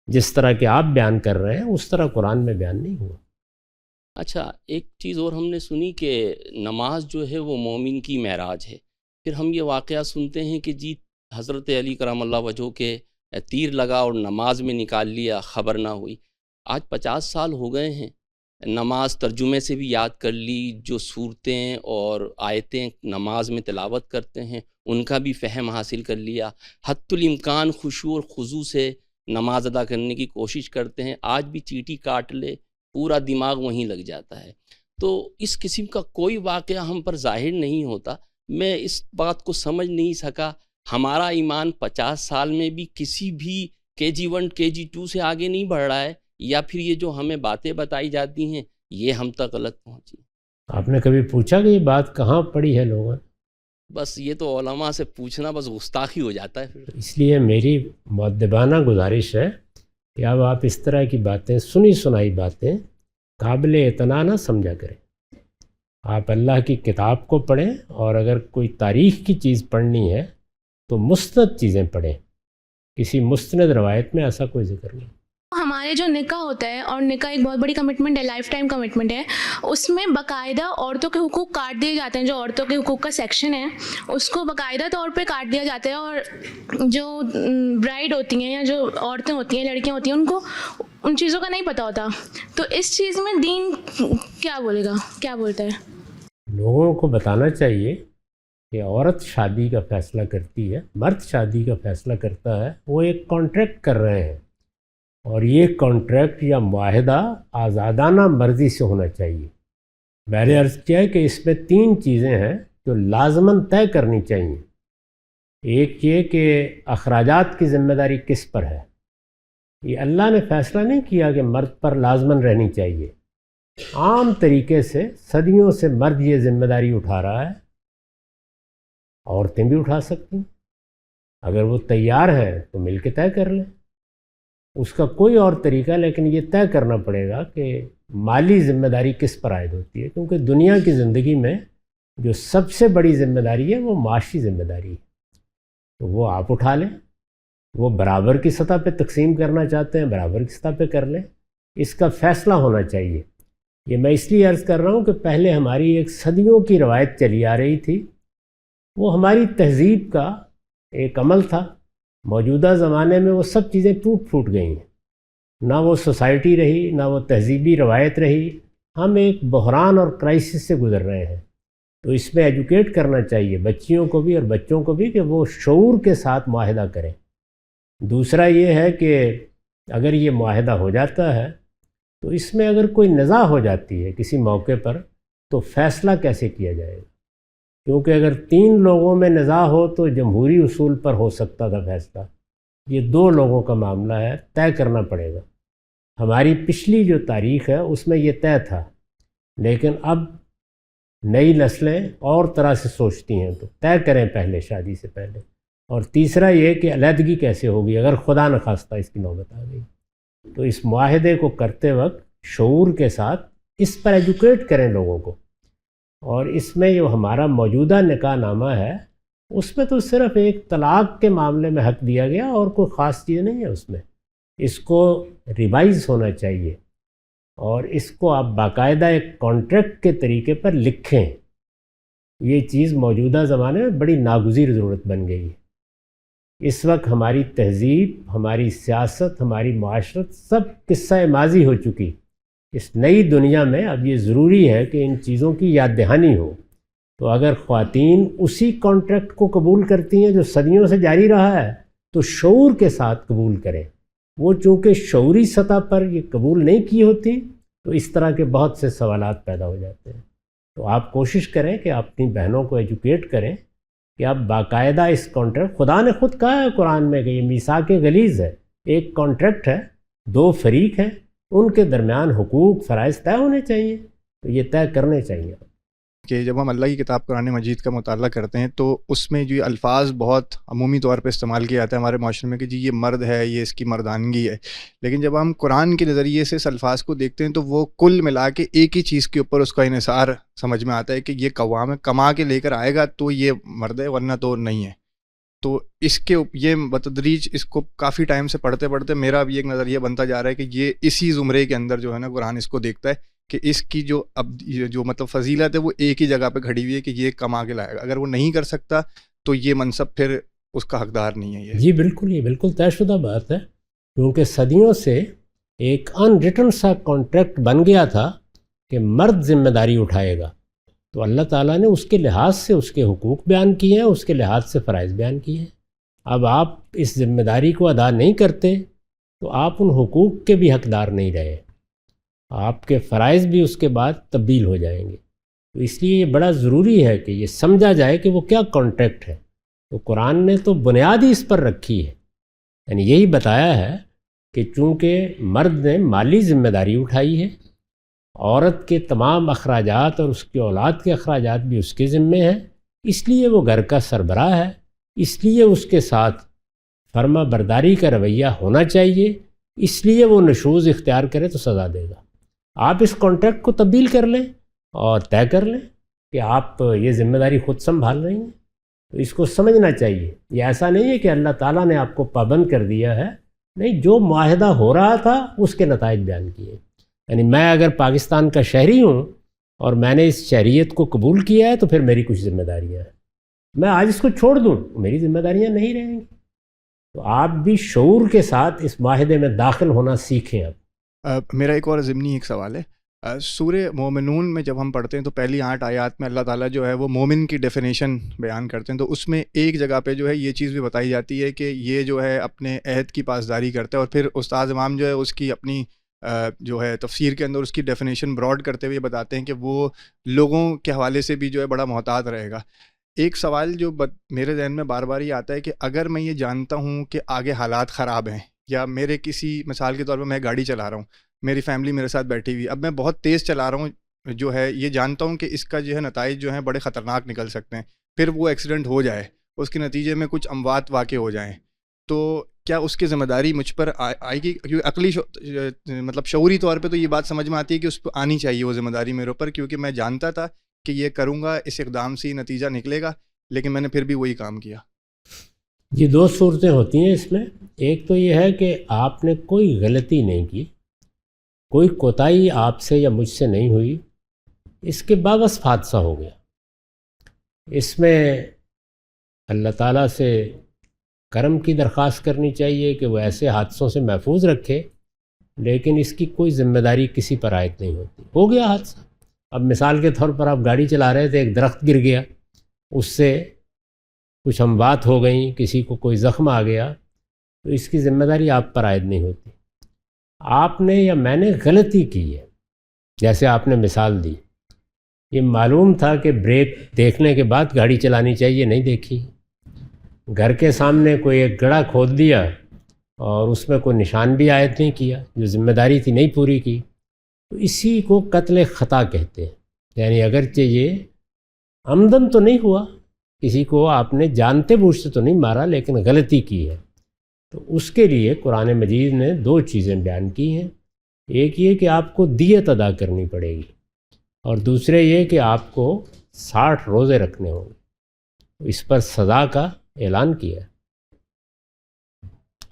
جس طرح کہ آپ بیان کر رہے ہیں اس طرح قرآن میں بیان نہیں ہوا.
اچھا، ایک چیز اور ہم نے سنی کہ نماز جو ہے وہ مومن کی معراج ہے. پھر ہم یہ واقعہ سنتے ہیں کہ جی حضرت علی کرم اللہ وجہہ کے تیر لگا اور نماز میں نکال لیا، خبر نہ ہوئی. آج 50 سال ہو گئے ہیں، نماز ترجمے سے بھی یاد کر لی، جو صورتیں اور آیتیں نماز میں تلاوت کرتے ہیں ان کا بھی فہم حاصل کر لیا، حتی الامکان خشوع اور خضوع سے نماز ادا کرنے کی کوشش کرتے ہیں، آج بھی چیٹی کاٹ لے پورا دماغ وہیں لگ جاتا ہے۔ تو اس قسم کا کوئی واقعہ ہم پر ظاہر نہیں ہوتا۔ میں اس بات کو سمجھ نہیں سکا، ہمارا ایمان 50 سال میں بھی کسی بھی KG1 KG2 سے آگے نہیں بڑھ رہا ہے، یا پھر یہ جو ہمیں باتیں بتائی جاتی ہیں یہ ہم تک غلط پہنچی؟
آپ نے کبھی پوچھا کہ یہ بات کہاں پڑھی ہے لوگوں نے؟
بس یہ تو علماء سے پوچھنا بس گستاخی ہو جاتا ہے پھر۔
اس لیے میری مؤدبانہ گزارش ہے کہ اب آپ اس طرح کی باتیں، سنی سنائی باتیں قابل اعتنا نہ سمجھا کریں۔ آپ اللہ کی کتاب کو پڑھیں، اور اگر کوئی تاریخ کی چیز پڑھنی ہے تو مستند چیزیں پڑھیں، کسی مستند روایت میں ایسا کوئی ذکر نہیں۔
ہمارے جو نکاح ہوتا ہے، اور نکاح ایک بہت بڑی کمٹمنٹ ہے، لائف ٹائم کمٹمنٹ ہے، اس میں باقاعدہ عورتوں کے حقوق کاٹ دیے جاتے ہیں۔ جو عورتوں کے حقوق کا سیکشن ہے اس کو باقاعدہ طور پہ کاٹ دیا جاتا ہے، اور جو برائڈ ہوتی ہیں یا جو عورتیں ہوتی ہیں، لڑکیاں ہوتی ہیں، ان کو ان چیزوں کا نہیں پتہ ہوتا۔ تو اس چیز میں دین کیا بولے گا، کیا بولتا ہے؟
لوگوں کو بتانا چاہیے کہ عورت شادی کا فیصلہ کرتی ہے، مرد شادی کا فیصلہ کرتا ہے، وہ ایک کانٹریکٹ کر رہے ہیں، اور یہ کانٹریکٹ یا معاہدہ آزادانہ مرضی سے ہونا چاہیے۔ میں نے عرض کیا ہے کہ اس میں 3 چیزیں ہیں جو لازماً طے کرنی چاہیے۔ ایک یہ کہ اخراجات کی ذمہ داری کس پر ہے۔ یہ اللہ نے فیصلہ نہیں کیا کہ مرد پر لازماً رہنی چاہیے، عام طریقے سے صدیوں سے مرد یہ ذمہ داری اٹھا رہا ہے، عورتیں بھی اٹھا سکتی ہیں، اگر وہ تیار ہیں تو مل کے طے کر لیں۔ اس کا کوئی اور طریقہ، لیکن یہ طے کرنا پڑے گا کہ مالی ذمہ داری کس پر عائد ہوتی ہے، کیونکہ دنیا کی زندگی میں جو سب سے بڑی ذمہ داری ہے وہ معاشی ذمہ داری ہے، تو وہ آپ اٹھا لیں۔ وہ برابر کی سطح پہ تقسیم کرنا چاہتے ہیں، برابر کی سطح پہ کر لیں، اس کا فیصلہ ہونا چاہیے۔ یہ میں اس لیے عرض کر رہا ہوں کہ پہلے ہماری ایک صدیوں کی روایت چلی آ رہی تھی، وہ ہماری تہذیب کا ایک عمل تھا۔ موجودہ زمانے میں وہ سب چیزیں ٹوٹ پھوٹ گئی ہیں، نہ وہ سوسائٹی رہی، نہ وہ تہذیبی روایت رہی۔ ہم ایک بحران اور کرائسس سے گزر رہے ہیں، تو اس میں ایجوکیٹ کرنا چاہیے بچیوں کو بھی اور بچوں کو بھی کہ وہ شعور کے ساتھ معاہدہ کریں۔ دوسرا یہ ہے کہ اگر یہ معاہدہ ہو جاتا ہے تو اس میں اگر کوئی نزاع ہو جاتی ہے کسی موقع پر تو فیصلہ کیسے کیا جائے گا، کیونکہ اگر 3 لوگوں میں نزاع ہو تو جمہوری اصول پر ہو سکتا تھا فیصلہ، یہ 2 لوگوں کا معاملہ ہے، طے کرنا پڑے گا۔ ہماری پچھلی جو تاریخ ہے اس میں یہ طے تھا، لیکن اب نئی نسلیں اور طرح سے سوچتی ہیں، تو طے کریں پہلے شادی سے پہلے۔ اور تیسرا یہ کہ علیحدگی کیسے ہوگی اگر خدا نخواستہ اس کی نوبت آ گئی، تو اس معاہدے کو کرتے وقت شعور کے ساتھ اس پر ایجوکیٹ کریں لوگوں کو۔ اور اس میں جو ہمارا موجودہ نکاح نامہ ہے اس میں تو صرف ایک طلاق کے معاملے میں حق دیا گیا، اور کوئی خاص چیز نہیں ہے اس میں۔ اس کو ریوائز ہونا چاہیے، اور اس کو آپ باقاعدہ ایک کانٹریکٹ کے طریقے پر لکھیں۔ یہ چیز موجودہ زمانے میں بڑی ناگزیر ضرورت بن گئی ہے۔ اس وقت ہماری تہذیب، ہماری سیاست، ہماری معاشرت سب قصہ ماضی ہو چکی۔ اس نئی دنیا میں اب یہ ضروری ہے کہ ان چیزوں کی یاد دہانی ہو۔ تو اگر خواتین اسی کانٹریکٹ کو قبول کرتی ہیں جو صدیوں سے جاری رہا ہے تو شعور کے ساتھ قبول کریں۔ وہ چونکہ شعوری سطح پر یہ قبول نہیں کی ہوتی تو اس طرح کے بہت سے سوالات پیدا ہو جاتے ہیں۔ تو آپ کوشش کریں کہ آپ اپنی بہنوں کو ایجوکیٹ کریں کہ آپ باقاعدہ اس کانٹریکٹ، خدا نے خود کہا ہے قرآن میں کہ یہ میثاق غلیظ ہے، ایک کانٹریکٹ ہے، 2 فریق ہیں، ان کے درمیان حقوق فرائض طے ہونے چاہیے، تو یہ طے کرنے چاہیے۔
کہ جب ہم اللہ کی کتاب قرآن مجید کا مطالعہ کرتے ہیں تو اس میں جو الفاظ بہت عمومی طور پہ استعمال کیا جاتا ہے ہمارے معاشرے میں کہ جی یہ مرد ہے، یہ اس کی مردانگی ہے، لیکن جب ہم قرآن کے نظریے سے اس الفاظ کو دیکھتے ہیں تو وہ کل ملا کے ایک ہی چیز کے اوپر اس کا انحصار سمجھ میں آتا ہے کہ یہ قوام ہے، کما کے لے کر آئے گا تو یہ مرد ہے ورنہ تو نہیں ہے۔ تو اس کے یہ بتدریج اس کو کافی ٹائم سے پڑھتے پڑھتے میرا بھی ایک نظریہ بنتا جا رہا ہے کہ یہ اسی زمرے کے اندر جو ہے نا قرآن اس کو دیکھتا ہے کہ اس کی جو مطلب فضیلت ہے وہ ایک ہی جگہ پہ کھڑی ہوئی ہے کہ یہ کما کے لائے گا، اگر وہ نہیں کر سکتا تو یہ منصب پھر اس کا حقدار نہیں ہے۔ یہ
جی بالکل، یہ بالکل طے شدہ بات ہے، کیونکہ صدیوں سے ایک ان ریٹن سا کانٹریکٹ بن گیا تھا کہ مرد ذمہ داری اٹھائے گا، تو اللہ تعالیٰ نے اس کے لحاظ سے اس کے حقوق بیان کیے ہیں، اس کے لحاظ سے فرائض بیان کیے ہیں۔ اب آپ اس ذمہ داری کو ادا نہیں کرتے تو آپ ان حقوق کے بھی حقدار نہیں رہے، آپ کے فرائض بھی اس کے بعد تبدیل ہو جائیں گے۔ تو اس لیے یہ بڑا ضروری ہے کہ یہ سمجھا جائے کہ وہ کیا کانٹریکٹ ہے۔ تو قرآن نے تو بنیاد ہی اس پر رکھی ہے، یعنی یہی بتایا ہے کہ چونکہ مرد نے مالی ذمہ داری اٹھائی ہے، عورت کے تمام اخراجات اور اس کی اولاد کے اخراجات بھی اس کے ذمے ہیں، اس لیے وہ گھر کا سربراہ ہے، اس لیے اس کے ساتھ فرما برداری کا رویہ ہونا چاہیے، اس لیے وہ نشوز اختیار کرے تو سزا دے گا۔ آپ اس کانٹریکٹ کو تبدیل کر لیں اور طے کر لیں کہ آپ یہ ذمہ داری خود سنبھال رہی ہیں، تو اس کو سمجھنا چاہیے۔ یہ ایسا نہیں ہے کہ اللہ تعالیٰ نے آپ کو پابند کر دیا ہے، نہیں، جو معاہدہ ہو رہا تھا اس کے نتائج بیان کیے۔ یعنی میں اگر پاکستان کا شہری ہوں اور میں نے اس شہریت کو قبول کیا ہے تو پھر میری کچھ ذمہ داریاں ہیں، میں آج اس کو چھوڑ دوں میری ذمہ داریاں نہیں رہیں گی۔ تو آپ بھی شعور کے ساتھ اس معاہدے میں داخل ہونا سیکھیں۔ اب
میرا ایک اور ضمنی ایک سوال ہے، سورہ مومنون میں جب ہم پڑھتے ہیں تو پہلی 8 آیات میں اللہ تعالیٰ جو ہے وہ مومن کی ڈیفینیشن بیان کرتے ہیں، تو اس میں ایک جگہ پہ جو ہے یہ چیز بھی بتائی جاتی ہے کہ یہ جو ہے اپنے عہد کی پاسداری کرتا ہے، اور پھر استاد امام جو ہے اس کی اپنی جو ہے تفسیر کے اندر اس کی ڈیفینیشن براڈ کرتے ہوئے بتاتے ہیں کہ وہ لوگوں کے حوالے سے بھی جو ہے بڑا محتاط رہے گا۔ ایک سوال جو میرے ذہن میں بار بار یہ آتا ہے کہ اگر میں یہ جانتا ہوں کہ آگے حالات خراب ہیں، یا میرے کسی مثال کے طور پر میں گاڑی چلا رہا ہوں، میری فیملی میرے ساتھ بیٹھی ہوئی، اب میں بہت تیز چلا رہا ہوں، جو ہے یہ جانتا ہوں کہ اس کا جو ہے نتائج جو ہیں بڑے خطرناک نکل سکتے ہیں، پھر وہ ایکسیڈنٹ ہو جائے، اس کے نتیجے میں کچھ اموات واقع ہو جائیں، تو کیا اس کی ذمہ داری مجھ پر آئے گی؟ کیونکہ عقلی مطلب شعوری طور پہ تو یہ بات سمجھ میں آتی ہے کہ اس پہ آنی چاہیے وہ ذمہ داری میرے اوپر، کیونکہ میں جانتا تھا کہ یہ کروں گا، اس اقدام سے نتیجہ نکلے گا، لیکن میں نے پھر بھی وہی کام کیا۔
یہ دو صورتیں ہوتی ہیں اس میں، ایک تو یہ ہے کہ آپ نے کوئی غلطی نہیں کی، کوئی کوتاہی آپ سے یا مجھ سے نہیں ہوئی، اس کے باوصف حادثہ ہو گیا، اس میں اللہ تعالیٰ سے کرم کی درخواست کرنی چاہیے کہ وہ ایسے حادثوں سے محفوظ رکھے، لیکن اس کی کوئی ذمہ داری کسی پر عائد نہیں ہوتی۔ ہو گیا حادثہ، اب مثال کے طور پر آپ گاڑی چلا رہے تھے، ایک درخت گر گیا، اس سے کچھ اموات ہو گئیں، کسی کو کوئی زخم آ گیا، تو اس کی ذمہ داری آپ پر عائد نہیں ہوتی۔ آپ نے یا میں نے غلطی کی ہے، جیسے آپ نے مثال دی، یہ معلوم تھا کہ بریک دیکھنے کے بعد گاڑی چلانی چاہیے، نہیں دیکھی، گھر کے سامنے کوئی ایک گڑھا کھود دیا اور اس میں کوئی نشان بھی عائد نہیں کیا، جو ذمہ داری تھی نہیں پوری کی، تو اسی کو قتل خطا کہتے ہیں۔ یعنی اگرچہ یہ عمدن تو نہیں ہوا، کسی کو آپ نے جانتے بوجھتے تو نہیں مارا، لیکن غلطی کی ہے، تو اس کے لیے قرآن مجید نے 2 چیزیں بیان کی ہیں، ایک یہ کہ آپ کو دیت ادا کرنی پڑے گی، اور دوسرے یہ کہ آپ کو 60 روزے رکھنے ہوں گے۔ اس پر سزا کا اعلان کیا ہے،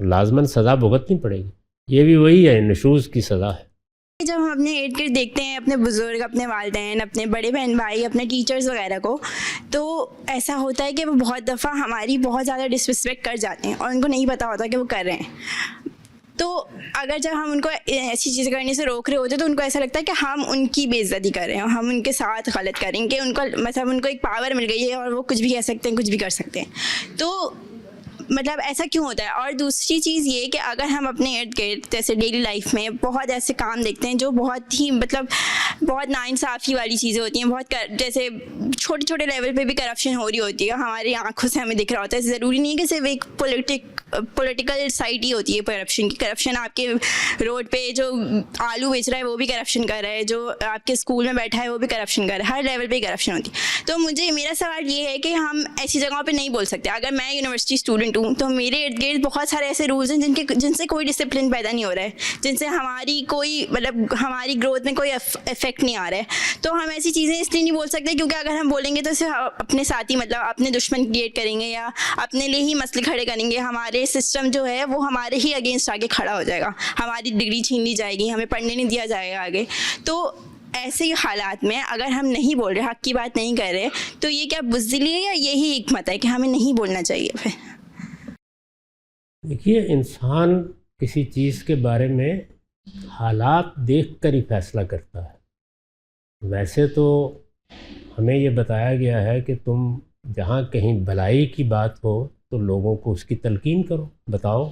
لازماً سزا بھگتنی پڑے گی، یہ بھی وہی ہے، نشوز کی سزا ہے۔
جب ہم اپنے ارد گرد دیکھتے ہیں اپنے بزرگ، اپنے والدین، اپنے بڑے بہن بھائی، اپنے ٹیچرز وغیرہ کو، تو ایسا ہوتا ہے کہ وہ بہت دفعہ ہماری بہت زیادہ ڈسرسپیکٹ کر جاتے ہیں اور ان کو نہیں پتہ ہوتا کہ وہ کر رہے ہیں۔ تو اگر جب ہم ان کو ایسی چیزیں کرنے سے روک رہے ہوتے ہیں تو ان کو ایسا لگتا ہے کہ ہم ان کی بے عزتی کر رہے ہیں، ہم ان کے ساتھ غلط کریں گے، ان کو مطلب ان کو ایک پاور مل گئی ہے اور وہ کچھ بھی کہہ سکتے ہیں، کچھ بھی کر سکتے ہیں۔ تو مطلب ایسا کیوں ہوتا ہے؟ اور دوسری چیز یہ کہ اگر ہم اپنے ارد گرد جیسے ڈیلی لائف میں بہت ایسے کام دیکھتے ہیں جو بہت ہی مطلب بہت ناانصافی والی چیزیں ہوتی ہیں، بہت جیسے چھوٹے چھوٹے لیول پہ بھی کرپشن ہو رہی ہوتی ہے، ہماری آنکھوں سے ہمیں دکھ رہا ہوتا ہے، ضروری نہیں کہ صرف ایک پولیٹیکل سائڈ ہی ہوتی ہے کرپشن کی۔ کرپشن آپ کے روڈ پہ جو آلو بیچ رہا ہے وہ بھی کرپشن کر رہا ہے، جو آپ کے اسکول میں بیٹھا ہے وہ بھی کرپشن کر رہا ہے، ہر لیول پہ کرپشن ہوتی ہے۔ تو میرا سوال یہ ہے کہ ہم ایسی جگہوں پہ نہیں بول سکتے۔ اگر میں یونیورسٹی اسٹوڈنٹ ہوں تو میرے ارد گرد بہت سارے ایسے رولز ہیں جن سے کوئی ڈسپلن پیدا نہیں ہو رہا ہے، جن سے ہماری کوئی مطلب ہماری گروتھ میں کوئی افیکٹ نہیں آ رہا ہے۔ تو ہم ایسی چیزیں اس لیے نہیں بول سکتے کیونکہ اگر ہم بولیں گے تو صرف اپنے ساتھ ہی مطلب اپنے دشمن کریٹ کریں گے یا اپنے لیے ہی مسئلے کھڑے کریں گے، ہمارے سسٹم جو ہے وہ ہمارے ہی اگینسٹ آگے کھڑا ہو جائے گا، ہماری ڈگری چھین لی جائے گی، ہمیں پڑھنے نہیں دیا جائے گا آگے۔ تو ایسے حالات میں اگر ہم نہیں بول رہے، حق کی بات نہیں کر رہے، تو یہ کیا بزدلی ہے یا یہی حکمت ہے کہ ہمیں نہیں بولنا چاہیے؟ پھر
دیکھیے، انسان کسی چیز کے بارے میں حالات دیکھ کر ہی فیصلہ کرتا ہے۔ ویسے تو ہمیں یہ بتایا گیا ہے کہ تم جہاں کہیں بھلائی کی بات ہو تو لوگوں کو اس کی تلقین کرو، بتاؤ،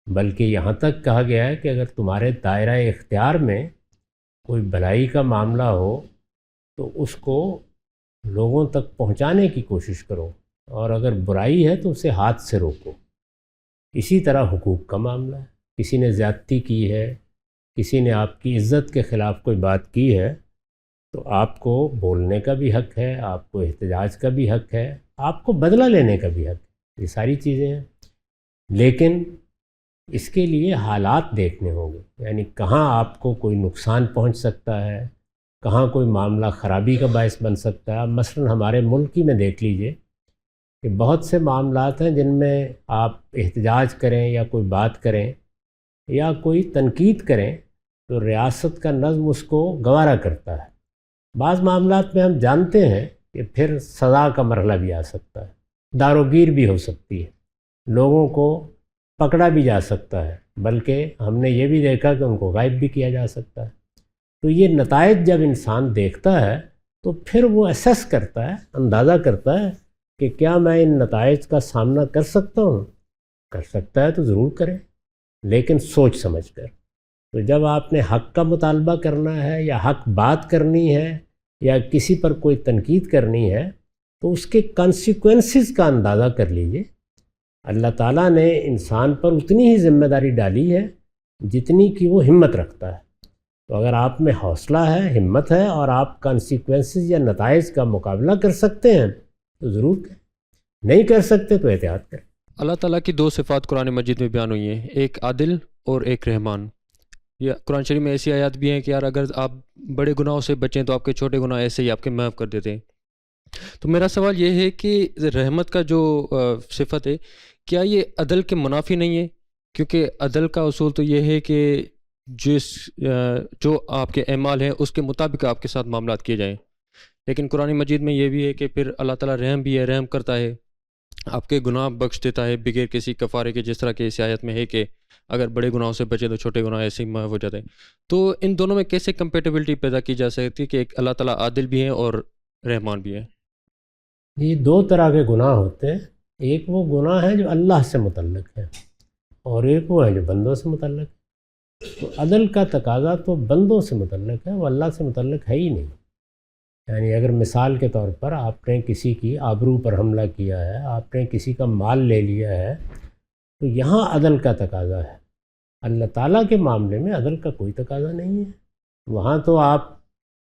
بلکہ یہاں تک کہا گیا ہے کہ اگر تمہارے دائرہ اختیار میں کوئی بھلائی کا معاملہ ہو تو اس کو لوگوں تک پہنچانے کی کوشش کرو، اور اگر برائی ہے تو اسے ہاتھ سے روکو۔ اسی طرح حقوق کا معاملہ ہے، کسی نے زیادتی کی ہے، کسی نے آپ کی عزت کے خلاف کوئی بات کی ہے تو آپ کو بولنے کا بھی حق ہے، آپ کو احتجاج کا بھی حق ہے، آپ کو بدلہ لینے کا بھی حق ہے، یہ ساری چیزیں ہیں۔ لیکن اس کے لیے حالات دیکھنے ہوں گے، یعنی کہاں آپ کو کوئی نقصان پہنچ سکتا ہے، کہاں کوئی معاملہ خرابی کا باعث بن سکتا ہے۔ مثلا ہمارے ملک ہی میں دیکھ لیجئے کہ بہت سے معاملات ہیں جن میں آپ احتجاج کریں یا کوئی بات کریں یا کوئی تنقید کریں تو ریاست کا نظم اس کو گوارا کرتا ہے۔ بعض معاملات میں ہم جانتے ہیں کہ پھر سزا کا مرحلہ بھی آ سکتا ہے، داروگیر بھی ہو سکتی ہے، لوگوں کو پکڑا بھی جا سکتا ہے، بلکہ ہم نے یہ بھی دیکھا کہ ان کو غائب بھی کیا جا سکتا ہے۔ تو یہ نتائج جب انسان دیکھتا ہے تو پھر وہ اسیس کرتا ہے، اندازہ کرتا ہے کہ کیا میں ان نتائج کا سامنا کر سکتا ہوں؟ کر سکتا ہے تو ضرور کریں، لیکن سوچ سمجھ کر۔ تو جب آپ نے حق کا مطالبہ کرنا ہے یا حق بات کرنی ہے یا کسی پر کوئی تنقید کرنی ہے تو اس کے کانسیکوینسز کا اندازہ کر لیجئے۔ اللہ تعالیٰ نے انسان پر اتنی ہی ذمہ داری ڈالی ہے جتنی کہ وہ ہمت رکھتا ہے۔ تو اگر آپ میں حوصلہ ہے، ہمت ہے، اور آپ کانسیکوینسز یا نتائج کا مقابلہ کر سکتے ہیں تو ضرور کریں، نہیں کر سکتے تو احتیاط کریں۔
اللہ تعالیٰ کی دو صفات قرآن مجید میں بیان ہوئی ہیں، ایک عادل اور ایک رحمان۔ یہ قرآن شریف میں ایسی آیات بھی ہیں کہ یار اگر آپ بڑے گناہوں سے بچیں تو آپ کے چھوٹے گناہ ایسے ہی آپ کے معاف کر دیتے ہیں۔ تو میرا سوال یہ ہے کہ رحمت کا جو صفت ہے، کیا یہ عدل کے منافی نہیں ہے؟ کیونکہ عدل کا اصول تو یہ ہے کہ جو آپ کے اعمال ہیں اس کے مطابق آپ کے ساتھ معاملات کیے جائیں، لیکن قرآن مجید میں یہ بھی ہے کہ پھر اللہ تعالیٰ رحم بھی ہے، رحم کرتا ہے، آپ کے گناہ بخش دیتا ہے بغیر کسی کفارے کے، جس طرح کہ اس آیت میں ہے کہ اگر بڑے گناہوں سے بچے تو چھوٹے گناہ ایسے ہی معاف ہو جاتے ہیں۔ تو ان دونوں میں کیسے کمپیٹیبلٹی پیدا کی جا سکتی ہے کہ ایک اللہ تعالیٰ عادل بھی ہیں اور رحمان بھی ہیں؟
یہ دو طرح کے گناہ ہوتے ہیں، ایک وہ گناہ ہے جو اللہ سے متعلق ہے اور ایک وہ ہے جو بندوں سے متعلق ہے۔ تو عدل کا تقاضا تو بندوں سے متعلق ہے، وہ اللہ سے متعلق ہے ہی نہیں۔ یعنی اگر مثال کے طور پر آپ نے کسی کی آبرو پر حملہ کیا ہے، آپ نے کسی کا مال لے لیا ہے تو یہاں عدل کا تقاضا ہے۔ اللہ تعالیٰ کے معاملے میں عدل کا کوئی تقاضا نہیں ہے، وہاں تو آپ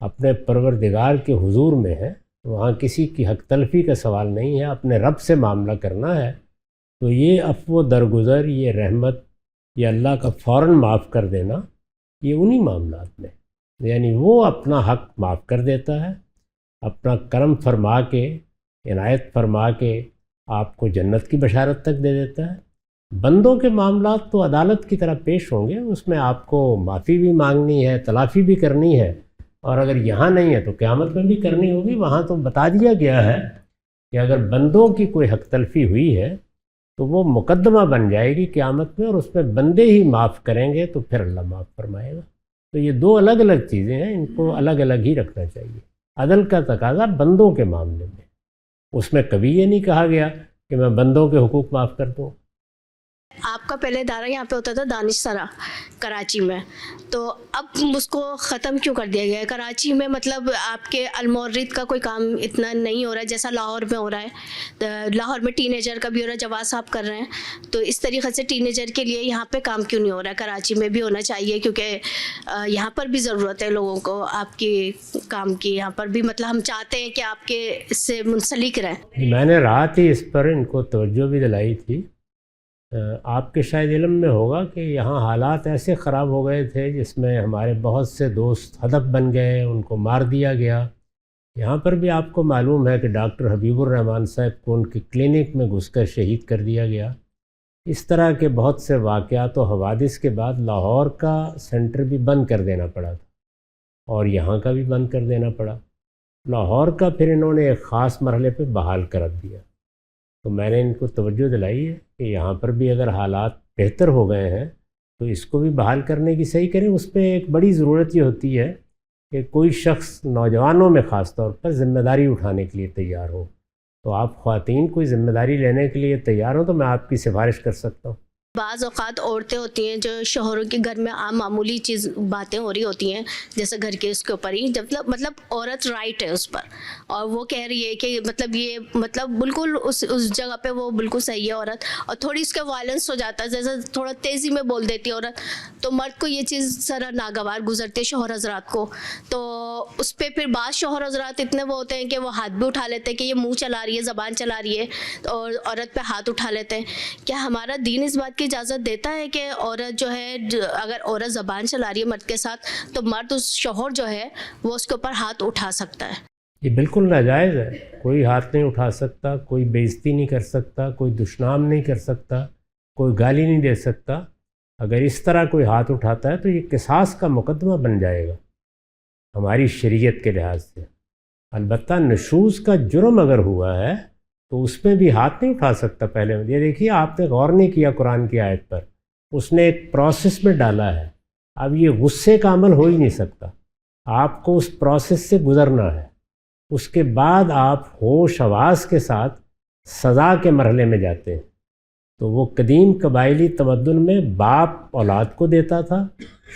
اپنے پروردگار کے حضور میں ہیں، وہاں کسی کی حق تلفی کا سوال نہیں ہے، اپنے رب سے معاملہ کرنا ہے۔ تو یہ عفو و درگزر، یہ رحمت، یہ اللہ کا فوراً معاف کر دینا، یہ انہی معاملات میں، یعنی وہ اپنا حق معاف کر دیتا ہے، اپنا کرم فرما کے، عنایت فرما کے آپ کو جنت کی بشارت تک دے دیتا ہے۔ بندوں کے معاملات تو عدالت کی طرح پیش ہوں گے، اس میں آپ کو معافی بھی مانگنی ہے، تلافی بھی کرنی ہے، اور اگر یہاں نہیں ہے تو قیامت میں بھی کرنی ہوگی۔ وہاں تو بتا دیا گیا ہے کہ اگر بندوں کی کوئی حق تلفی ہوئی ہے تو وہ مقدمہ بن جائے گی قیامت میں، اور اس میں بندے ہی معاف کریں گے تو پھر اللہ معاف فرمائے گا۔ تو یہ دو الگ الگ چیزیں ہیں، ان کو الگ الگ ہی رکھنا چاہیے۔ عدل کا تقاضا بندوں کے معاملے میں، اس میں کبھی یہ نہیں کہا گیا کہ میں بندوں کے حقوق معاف کر دوں۔
آپ کا پہلے ادارہ یہاں پہ ہوتا تھا دانش سرا کراچی میں، تو اب اس کو ختم کیوں کر دیا گیا ہے؟ کراچی میں مطلب آپ کے المورد کا کوئی کام اتنا نہیں ہو رہا ہے جیسا لاہور میں ہو رہا ہے۔ لاہور میں ٹین ایجر کا بھی ہو رہا ہے، جواز صاحب کر رہے ہیں، تو اس طریقے سے ٹین ایجر کے لیے یہاں پہ کام کیوں نہیں ہو رہا ہے؟ کراچی میں بھی ہونا چاہیے، کیونکہ یہاں پر بھی ضرورت ہے لوگوں کو آپ کی کام کی، یہاں پر بھی مطلب ہم چاہتے ہیں کہ آپ کے اس سے منسلک رہیں۔
میں نے رات ہی اس پر ان کو توجہ بھی دلائی تھی۔ آپ کے شاید علم میں ہوگا کہ یہاں حالات ایسے خراب ہو گئے تھے جس میں ہمارے بہت سے دوست ہدف بن گئے، ان کو مار دیا گیا۔ یہاں پر بھی آپ کو معلوم ہے کہ ڈاکٹر حبیب الرحمان صاحب کو ان کی کلینک میں گھس کر شہید کر دیا گیا۔ اس طرح کے بہت سے واقعات و حوادث کے بعد لاہور کا سینٹر بھی بند کر دینا پڑا تھا اور یہاں کا بھی بند کر دینا پڑا۔ لاہور کا پھر انہوں نے ایک خاص مرحلے پہ بحال کر دیا۔ تو میں نے ان کو توجہ دلائی ہے کہ یہاں پر بھی اگر حالات بہتر ہو گئے ہیں تو اس کو بھی بحال کرنے کی صحیح کریں۔ اس میں ایک بڑی ضرورت یہ ہوتی ہے کہ کوئی شخص نوجوانوں میں خاص طور پر ذمہ داری اٹھانے کے لیے تیار ہو. تو آپ خواتین کوئی ذمہ داری لینے کے لیے تیار ہوں تو میں آپ کی سفارش کر سکتا ہوں.
بعض اوقات عورتیں ہوتی ہیں جو شوہروں کے گھر میں عام معمولی چیز باتیں ہو رہی ہوتی ہیں جیسے گھر کے اس کے اوپر ہی مطلب عورت رائٹ ہے اس پر اور وہ کہہ رہی ہے کہ مطلب یہ مطلب بالکل اس جگہ پہ وہ بالکل صحیح ہے عورت, اور تھوڑی اس کا وائلنس ہو جاتا ہے جیسے تھوڑا تیزی میں بول دیتی ہے عورت, تو مرد کو یہ چیز ذرا ناگوار گزرتی ہے شوہر حضرات کو. تو اس پہ پھر بعض شوہر حضرات اتنے وہ ہوتے ہیں کہ وہ ہاتھ بھی اٹھا لیتے ہیں کہ یہ منہ چلا رہی ہے, زبان چلا رہی ہے, اور عورت پہ ہاتھ اٹھا لیتے ہیں. کیا ہمارا دین اس بات کی اجازت دیتا ہے کہ عورت جو ہے اگر عورت زبان چلا رہی ہے مرد کے ساتھ تو مرد اس شوہر جو ہے وہ اس کے اوپر ہاتھ اٹھا سکتا ہے؟
یہ بالکل ناجائز ہے. کوئی ہاتھ نہیں اٹھا سکتا, کوئی بےعزتی نہیں کر سکتا, کوئی دشنام نہیں کر سکتا, کوئی گالی نہیں دے سکتا. اگر اس طرح کوئی ہاتھ اٹھاتا ہے تو یہ قصاص کا مقدمہ بن جائے گا ہماری شریعت کے لحاظ سے. البتہ نشوز کا جرم اگر ہوا ہے تو اس میں بھی ہاتھ نہیں اٹھا سکتا. پہلے یہ دیکھیے آپ نے غور نہیں کیا قرآن کی آیت پر, اس نے ایک پروسیس میں ڈالا ہے. اب یہ غصے کا عمل ہو ہی نہیں سکتا, آپ کو اس پروسیس سے گزرنا ہے. اس کے بعد آپ ہوش حواس کے ساتھ سزا کے مرحلے میں جاتے ہیں. تو وہ قدیم قبائلی تمدن میں باپ اولاد کو دیتا تھا,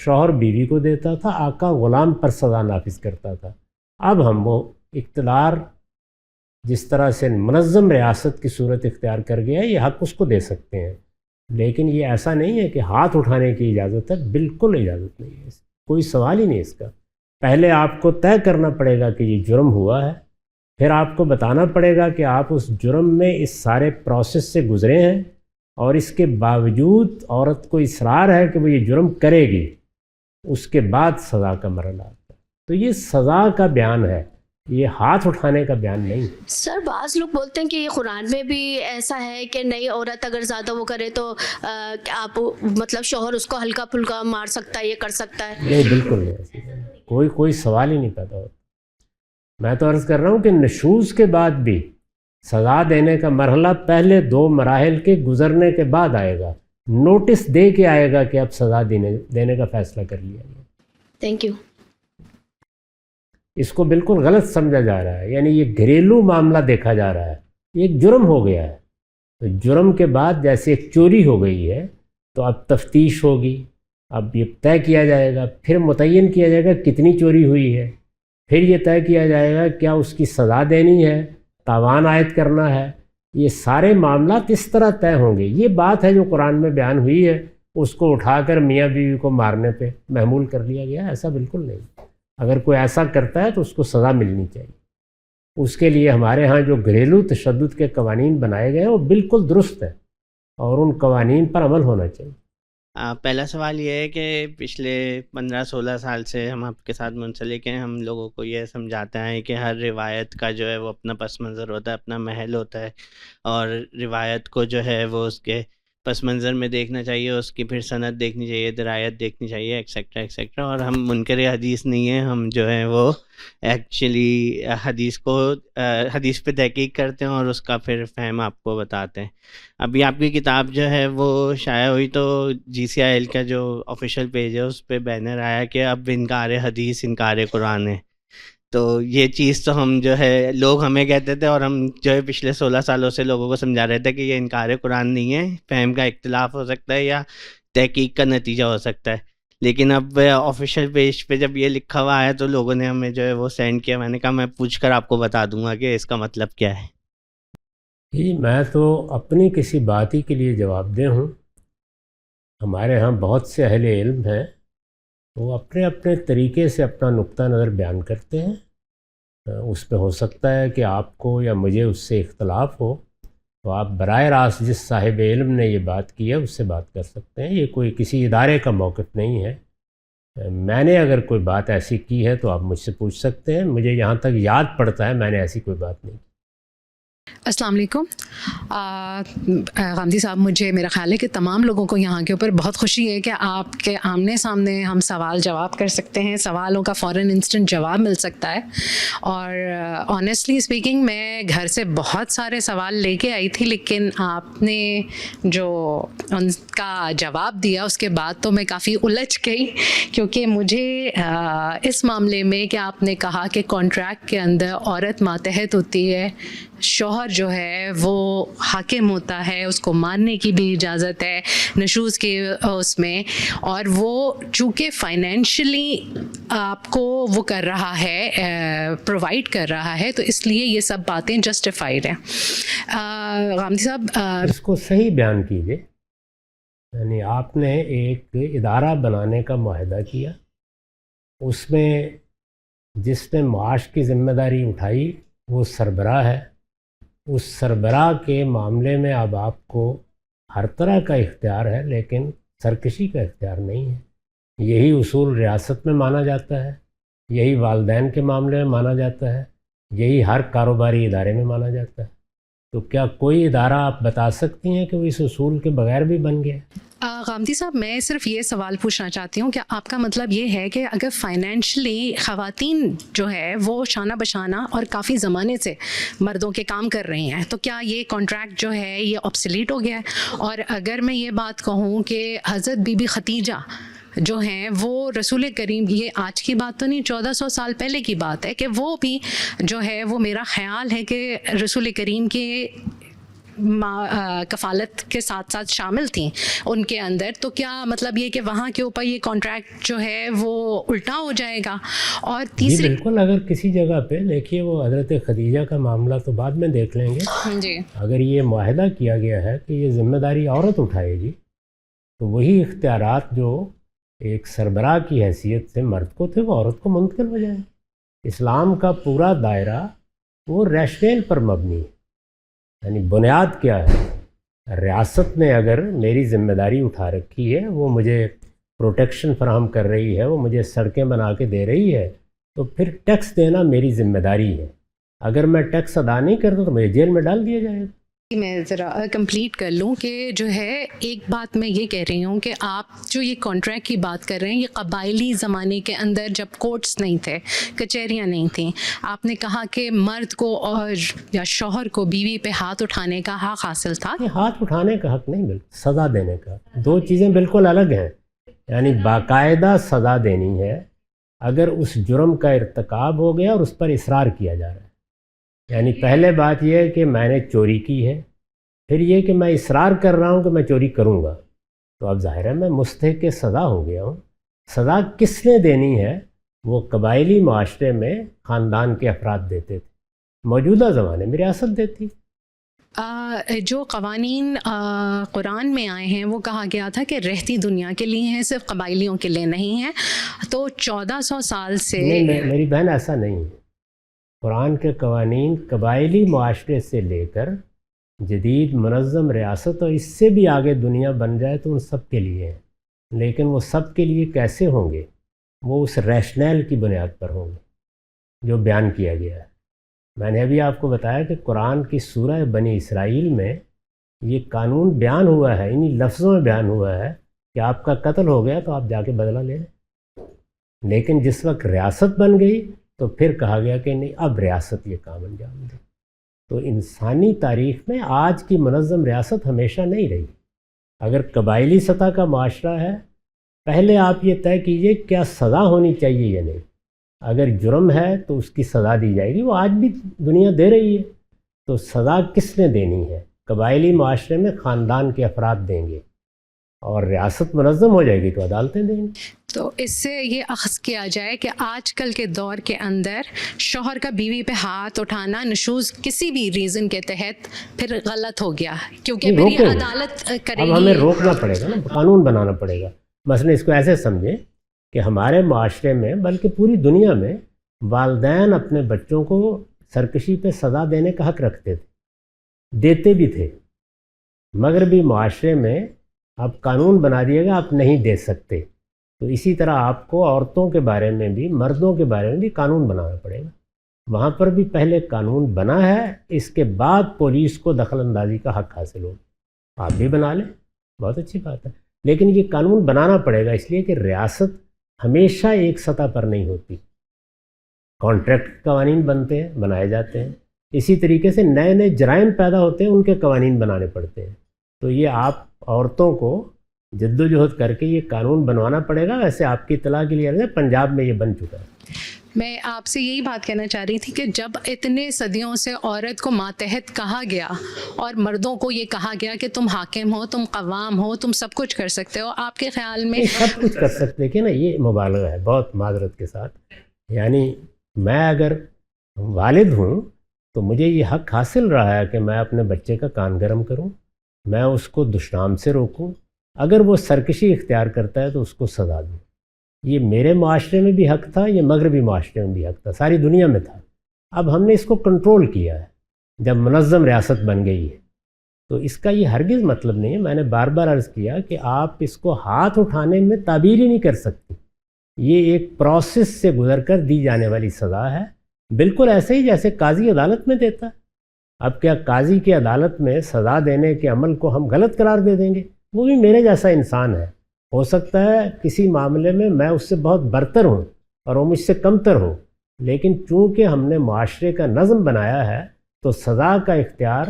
شوہر بیوی کو دیتا تھا, آقا غلام پر سزا نافذ کرتا تھا. اب ہم وہ اقتدار جس طرح سے منظم ریاست کی صورت اختیار کر گیا ہے یہ حق اس کو دے سکتے ہیں. لیکن یہ ایسا نہیں ہے کہ ہاتھ اٹھانے کی اجازت ہے, بالکل اجازت نہیں ہے, کوئی سوال ہی نہیں اس کا. پہلے آپ کو طے کرنا پڑے گا کہ یہ جرم ہوا ہے, پھر آپ کو بتانا پڑے گا کہ آپ اس جرم میں اس سارے پروسیس سے گزرے ہیں اور اس کے باوجود عورت کو اصرار ہے کہ وہ یہ جرم کرے گی. اس کے بعد سزا کا مرحلہ آتا ہے. تو یہ سزا کا بیان ہے, یہ ہاتھ اٹھانے کا بیان نہیں.
سر بعض لوگ بولتے ہیں کہ یہ قرآن میں بھی ایسا ہے کہ نہیں عورت اگر زیادہ وہ کرے تو آپ مطلب شوہر اس کو ہلکا پھلکا مار سکتا ہے, یہ کر سکتا ہے.
نہیں, بالکل نہیں, کوئی سوال ہی نہیں پیدا ہوتا. میں تو عرض کر رہا ہوں کہ نشوز کے بعد بھی سزا دینے کا مرحلہ پہلے 2 مراحل کے گزرنے کے بعد آئے گا. نوٹس دے کے آئے گا کہ اب سزا دینے کا فیصلہ کر لیا گیا.
Thank you.
اس کو بالکل غلط سمجھا جا رہا ہے, یعنی یہ گھریلو معاملہ دیکھا جا رہا ہے. یہ ایک جرم ہو گیا ہے, تو جرم کے بعد جیسے ایک چوری ہو گئی ہے تو اب تفتیش ہوگی, اب یہ طے کیا جائے گا, پھر متعین کیا جائے گا کتنی چوری ہوئی ہے, پھر یہ طے کیا جائے گا کیا اس کی سزا دینی ہے, تاوان عائد کرنا ہے. یہ سارے معاملات اس طرح طے ہوں گے. یہ بات ہے جو قرآن میں بیان ہوئی ہے, اس کو اٹھا کر میاں بیوی کو مارنے پہ محمول کر لیا گیا. ایسا بالکل نہیں. اگر کوئی ایسا کرتا ہے تو اس کو سزا ملنی چاہیے. اس کے لیے ہمارے ہاں جو گھریلو تشدد کے قوانین بنائے گئے ہیں وہ بالکل درست ہیں اور ان قوانین پر عمل ہونا چاہیے.
پہلا سوال یہ ہے کہ پچھلے 15-16 سال سے ہم آپ کے ساتھ منسلک ہیں. ہم لوگوں کو یہ سمجھاتا ہے کہ ہر روایت کا جو ہے وہ اپنا پس منظر ہوتا ہے, اپنا محل ہوتا ہے, اور روایت کو جو ہے وہ اس کے پس منظر میں دیکھنا چاہیے, اس کی پھر سند دیکھنی چاہیے, درایت دیکھنی چاہیے, ایکسیکٹرا ایکسیکٹرا. اور ہم منکر حدیث نہیں ہیں, ہم جو ہے وہ ایکچولی حدیث پہ تحقیق کرتے ہیں اور اس کا پھر فہم آپ کو بتاتے ہیں. ابھی آپ کی کتاب جو ہے وہ شائع ہوئی تو GCIL کا جو آفیشیل پیج ہے اس پہ بینر آیا کہ اب انکار حدیث انکار قرآن ہے. تو یہ چیز تو ہم جو ہے لوگ ہمیں کہتے تھے اور ہم جو ہے پچھلے 16 سالوں سے لوگوں کو سمجھا رہے تھے کہ یہ انکار قرآن نہیں ہے, فہم کا اختلاف ہو سکتا ہے یا تحقیق کا نتیجہ ہو سکتا ہے. لیکن اب آفیشیل پیج پہ جب یہ لکھا ہوا ہے تو لوگوں نے ہمیں جو ہے وہ سینڈ کیا. میں نے کہا میں پوچھ کر آپ کو بتا دوں گا کہ اس کا مطلب کیا ہے.
جی میں تو اپنی کسی بات ہی کے لیے جواب دہ ہوں. ہمارے ہاں بہت سے اہل علم ہیں, وہ اپنے اپنے طریقے سے اپنا نقطہ نظر بیان کرتے ہیں. اس پہ ہو سکتا ہے کہ آپ کو یا مجھے اس سے اختلاف ہو, تو آپ براہ راست جس صاحب علم نے یہ بات کی ہے اس سے بات کر سکتے ہیں. یہ کوئی کسی ادارے کا موقف نہیں ہے. میں نے اگر کوئی بات ایسی کی ہے تو آپ مجھ سے پوچھ سکتے ہیں. مجھے یہاں تک یاد پڑتا ہے میں نے ایسی کوئی بات نہیں کی.
السلام علیکم. غامدی صاحب, مجھے میرا خیال ہے کہ تمام لوگوں کو یہاں کے اوپر بہت خوشی ہے کہ آپ کے آمنے سامنے ہم سوال جواب کر سکتے ہیں, سوالوں کا فوراً انسٹنٹ جواب مل سکتا ہے. اور آنیسٹلی اسپیکنگ میں گھر سے بہت سارے سوال لے کے آئی تھی, لیکن آپ نے جو ان کا جواب دیا اس کے بعد تو میں کافی الجھ گئی, کیونکہ مجھے اس معاملے میں کہ آپ نے کہا کہ کانٹریکٹ کے اندر عورت ماتحت ہوتی ہے, شوہر جو ہے وہ حاکم ہوتا ہے, اس کو مارنے کی بھی اجازت ہے نشوز کے اس میں, اور وہ چونکہ فائنینشلی آپ کو وہ کر رہا ہے, پرووائڈ کر رہا ہے, تو اس لیے یہ سب باتیں جسٹیفائڈ ہیں. غامدی صاحب
اس کو صحیح بیان کیجیے. یعنی آپ نے ایک ادارہ بنانے کا معاہدہ کیا, اس میں جس نے معاش کی ذمہ داری اٹھائی وہ سربراہ ہے, اس سربراہ کے معاملے میں اب آپ کو ہر طرح کا اختیار ہے لیکن سرکشی کا اختیار نہیں ہے. یہی اصول ریاست میں مانا جاتا ہے, یہی والدین کے معاملے میں مانا جاتا ہے, یہی ہر کاروباری ادارے میں مانا جاتا ہے. تو کیا کوئی ادارہ آپ بتا سکتی ہیں کہ وہ اس اصول کے بغیر بھی بن گیا؟
غامدی صاحب, میں صرف یہ سوال پوچھنا چاہتی ہوں کہ آپ کا مطلب یہ ہے کہ اگر فائنینشلی خواتین جو ہے وہ شانہ بشانہ اور کافی زمانے سے مردوں کے کام کر رہی ہیں, تو کیا یہ کانٹریکٹ جو ہے یہ آبسلیٹ ہو گیا ہے؟ اور اگر میں یہ بات کہوں کہ حضرت بی بی ختیجہ جو ہیں وہ رسول کریم, یہ آج کی بات تو نہیں, 1400 سال پہلے کی بات ہے, کہ وہ بھی جو ہے وہ میرا خیال ہے کہ رسول کریم کے کفالت کے ساتھ ساتھ شامل تھیں ان کے اندر. تو کیا مطلب یہ کہ وہاں کے اوپر یہ کانٹریکٹ جو ہے وہ الٹا ہو جائے گا؟ اور تیسری
بالکل, اگر کسی جگہ پہ دیکھیے وہ حضرت خدیجہ کا معاملہ تو بعد میں دیکھ لیں گے
جی,
اگر یہ معاہدہ کیا گیا ہے کہ یہ ذمہ داری عورت اٹھائے گی, تو وہی اختیارات جو ایک سربراہ کی حیثیت سے مرد کو تھے وہ عورت کو منتقل ہو جائے. اسلام کا پورا دائرہ وہ ریشنل پر مبنی ہے. یعنی بنیاد کیا ہے؟ ریاست نے اگر میری ذمہ داری اٹھا رکھی ہے, وہ مجھے پروٹیکشن فراہم کر رہی ہے, وہ مجھے سڑکیں بنا کے دے رہی ہے, تو پھر ٹیکس دینا میری ذمہ داری ہے. اگر میں ٹیکس ادا نہیں کرتا تو مجھے جیل میں ڈال دیا جائے گا.
میں ذرا کمپلیٹ کر لوں کہ جو ہے ایک بات میں یہ کہہ رہی ہوں کہ آپ جو یہ کانٹریکٹ کی بات کر رہے ہیں, یہ قبائلی زمانے کے اندر جب کورٹس نہیں تھے, کچہریاں نہیں تھیں, آپ نے کہا کہ مرد کو اور یا شوہر کو بیوی پہ ہاتھ اٹھانے کا حق حاصل تھا.
ہاتھ اٹھانے کا حق نہیں, بالکل سزا دینے کا. دو چیزیں بالکل الگ ہیں. یعنی باقاعدہ سزا دینی ہے اگر اس جرم کا ارتکاب ہو گیا اور اس پر اصرار کیا جا رہا ہے. یعنی پہلے بات یہ ہے کہ میں نے چوری کی ہے, پھر یہ کہ میں اصرار کر رہا ہوں کہ میں چوری کروں گا, تو اب ظاہر ہے میں مستحق سزا ہو گیا ہوں. سزا کس نے دینی ہے؟ وہ قبائلی معاشرے میں خاندان کے افراد دیتے تھے, موجودہ زمانے میں ریاست دیتی.
جو قوانین قرآن میں آئے ہیں وہ کہا گیا تھا کہ رہتی دنیا کے لیے ہیں, صرف قبائلیوں کے لیے نہیں ہیں. تو 1400 سال سے
میری بہن ایسا نہیں ہے. قرآن کے قوانین قبائلی معاشرے سے لے کر جدید منظم ریاست اور اس سے بھی آگے دنیا بن جائے تو ان سب کے لیے ہیں. لیکن وہ سب کے لیے کیسے ہوں گے؟ وہ اس ریشنل کی بنیاد پر ہوں گے جو بیان کیا گیا ہے. میں نے ابھی آپ کو بتایا کہ قرآن کی سورہ بنی اسرائیل میں یہ قانون بیان ہوا ہے, انہی لفظوں میں بیان ہوا ہے کہ آپ کا قتل ہو گیا تو آپ جا کے بدلہ لے لیں. لیکن جس وقت ریاست بن گئی تو پھر کہا گیا کہ نہیں, اب ریاست یہ کام انجام دے. تو انسانی تاریخ میں آج کی منظم ریاست ہمیشہ نہیں رہی. اگر قبائلی سطح کا معاشرہ ہے, پہلے آپ یہ طے کیجئے کیا سزا ہونی چاہیے یا نہیں. اگر جرم ہے تو اس کی سزا دی جائے گی, وہ آج بھی دنیا دے رہی ہے. تو سزا کس نے دینی ہے؟ قبائلی معاشرے میں خاندان کے افراد دیں گے, اور ریاست منظم ہو جائے گی تو عدالتیں دیں گی.
تو اس سے یہ اخذ کیا جائے کہ آج کل کے دور کے اندر شوہر کا بیوی پہ ہاتھ اٹھانا نشوز کسی بھی ریزن کے تحت پھر غلط ہو گیا, کیونکہ میری عدالت کرے گی.
اب ہمیں روکنا پڑے گا نا, قانون بنانا پڑے گا. مثلا اس کو ایسے سمجھیں کہ ہمارے معاشرے میں بلکہ پوری دنیا میں والدین اپنے بچوں کو سرکشی پہ سزا دینے کا حق رکھتے تھے, دیتے بھی تھے. مغربی معاشرے میں اب قانون بنا دیا گیا آپ نہیں دے سکتے. تو اسی طرح آپ کو عورتوں کے بارے میں بھی, مردوں کے بارے میں بھی قانون بنانا پڑے گا. وہاں پر بھی پہلے قانون بنا ہے، اس کے بعد پولیس کو دخل اندازی کا حق حاصل ہوگا. آپ بھی بنا لیں، بہت اچھی بات ہے، لیکن یہ قانون بنانا پڑے گا، اس لیے کہ ریاست ہمیشہ ایک سطح پر نہیں ہوتی. کانٹریکٹ قوانین بنتے ہیں، بنائے جاتے ہیں، اسی طریقے سے نئے نئے جرائم پیدا ہوتے ہیں، ان کے قوانین بنانے پڑتے ہیں. تو یہ آپ عورتوں کو جد و جہد کر کے یہ قانون بنوانا پڑے گا. ویسے آپ کی اطلاع کے لیے پنجاب میں یہ بن چکا ہے.
میں آپ سے یہی بات کہنا چاہ رہی تھی کہ جب اتنے صدیوں سے عورت کو ماتحت کہا گیا اور مردوں کو یہ کہا گیا کہ تم حاکم ہو، تم قوام ہو، تم سب کچھ کر سکتے ہو، آپ کے خیال میں
سب کچھ کر سکتے؟ دیکھیں نا، یہ مبالغہ ہے بہت معذرت کے ساتھ. یعنی میں اگر والد ہوں تو مجھے یہ حق حاصل رہا ہے کہ میں اپنے بچے کا کان گرم کروں، میں اس کو دشنام سے روکوں، اگر وہ سرکشی اختیار کرتا ہے تو اس کو سزا دوں. یہ میرے معاشرے میں بھی حق تھا، یہ مغربی معاشرے میں بھی حق تھا، ساری دنیا میں تھا. اب ہم نے اس کو کنٹرول کیا ہے جب منظم ریاست بن گئی ہے. تو اس کا یہ ہرگز مطلب نہیں ہے، میں نے بار بار عرض کیا کہ آپ اس کو ہاتھ اٹھانے میں تعبیر ہی نہیں کر سکتے. یہ ایک پروسیس سے گزر کر دی جانے والی سزا ہے، بالکل ایسے ہی جیسے قاضی عدالت میں دیتا ہے. اب کیا قاضی کی عدالت میں سزا دینے کے عمل کو ہم غلط قرار دے دیں گے؟ وہ بھی میرے جیسا انسان ہے، ہو سکتا ہے کسی معاملے میں میں اس سے بہت برتر ہوں اور وہ مجھ سے کمتر ہو، لیکن چونکہ ہم نے معاشرے کا نظم بنایا ہے تو سزا کا اختیار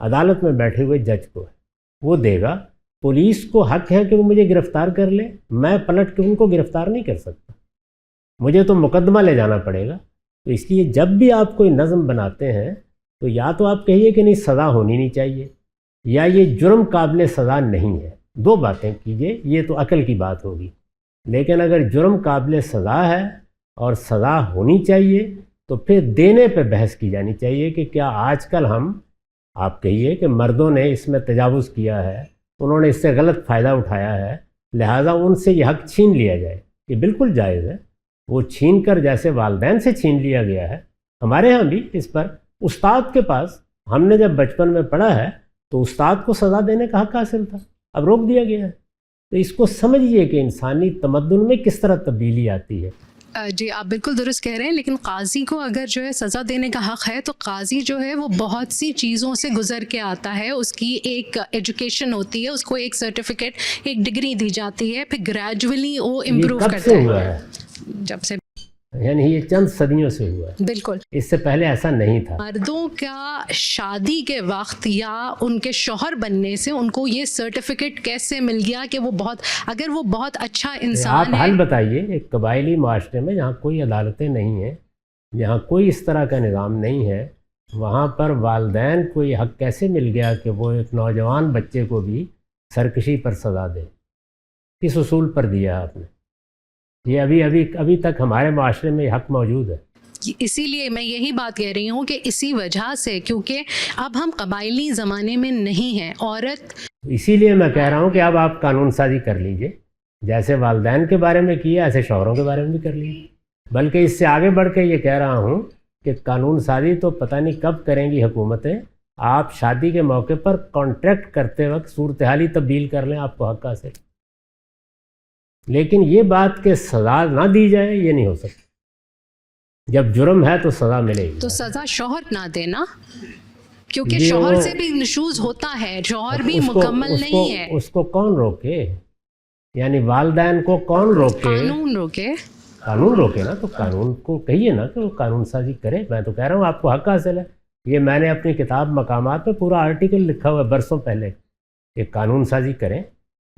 عدالت میں بیٹھے ہوئے جج کو ہے، وہ دے گا. پولیس کو حق ہے کہ وہ مجھے گرفتار کر لے، میں پلٹ کے ان کو گرفتار نہیں کر سکتا، مجھے تو مقدمہ لے جانا پڑے گا. تو اس لیے جب بھی آپ کوئی نظم بناتے ہیں تو یا تو آپ کہیے کہ نہیں سزا ہونی نہیں چاہیے، یا یہ جرم قابل سزا نہیں ہے. دو باتیں کیجئے، یہ تو عقل کی بات ہوگی. لیکن اگر جرم قابل سزا ہے اور سزا ہونی چاہیے تو پھر دینے پہ بحث کی جانی چاہیے کہ کیا آج کل آپ کہیے کہ مردوں نے اس میں تجاوز کیا ہے، انہوں نے اس سے غلط فائدہ اٹھایا ہے، لہٰذا ان سے یہ حق چھین لیا جائے. یہ بالکل جائز ہے. وہ چھین کر جیسے والدین سے چھین لیا گیا ہے، ہمارے ہاں بھی اس پر استاد کے پاس ہم نے جب بچپن میں پڑھا ہے تو استاد کو سزا دینے کا حق حاصل تھا، اب روک دیا گیا ہے. تو اس کو سمجھیے کہ انسانی تمدن میں کس طرح تبدیلی آتی ہے.
جی آپ بالکل درست کہہ رہے ہیں، لیکن قاضی کو اگر جو ہے سزا دینے کا حق ہے تو قاضی جو ہے وہ بہت سی چیزوں سے گزر کے آتا ہے. اس کی ایک ایجوکیشن ہوتی ہے، اس کو ایک سرٹیفکیٹ، ایک ڈگری دی جاتی ہے، پھر گریجولی وہ امپروو کرتا ہے. جب سے
یعنی یہ چند صدیوں سے ہوا ہے،
بالکل
اس سے پہلے ایسا نہیں تھا.
مردوں کا شادی کے وقت یا ان کے شوہر بننے سے ان کو یہ سرٹیفکیٹ کیسے مل گیا کہ وہ اگر وہ بہت اچھا انسان
آپ حل بتائیے. ایک قبائلی معاشرے میں جہاں کوئی عدالتیں نہیں ہیں، جہاں کوئی اس طرح کا نظام نہیں ہے، وہاں پر والدین کو یہ حق کیسے مل گیا کہ وہ ایک نوجوان بچے کو بھی سرکشی پر سزا دے؟ کس اصول پر دیا آپ نے؟ یہ ابھی تک ہمارے معاشرے میں یہ حق موجود ہے.
اسی لیے میں یہی بات کہہ رہی ہوں کہ اسی وجہ سے، کیونکہ اب ہم قبائلی زمانے میں نہیں ہیں. عورت،
اسی لیے میں کہہ رہا ہوں کہ اب آپ قانون سازی کر لیجئے، جیسے والدین کے بارے میں کیا ایسے شوہروں کے بارے میں بھی کر لیجیے. بلکہ اس سے آگے بڑھ کے یہ کہہ رہا ہوں کہ قانون سازی تو پتہ نہیں کب کریں گی حکومتیں. آپ شادی کے موقع پر کانٹریکٹ کرتے وقت صورتحالی تبدیل کر لیں، آپ کو حق حاصل. لیکن یہ بات کہ سزا نہ دی جائے، یہ نہیں ہو سکتا. جب جرم ہے تو سزا ملے گی.
تو سزا شوہر نہ دینا، کیونکہ شوہر سے بھی نشوز ہوتا ہے، شوہر بھی مکمل نہیں ہے.
اس کو کون روکے؟ یعنی والدین کو کون روکے؟ قانون روکے نا. تو قانون کو کہیے نا کہ وہ قانون سازی کرے. میں تو کہہ رہا ہوں آپ کو حق حاصل ہے. یہ میں نے اپنی کتاب مقامات میں پورا آرٹیکل لکھا ہوا ہے برسوں پہلے کہ قانون سازی کریں.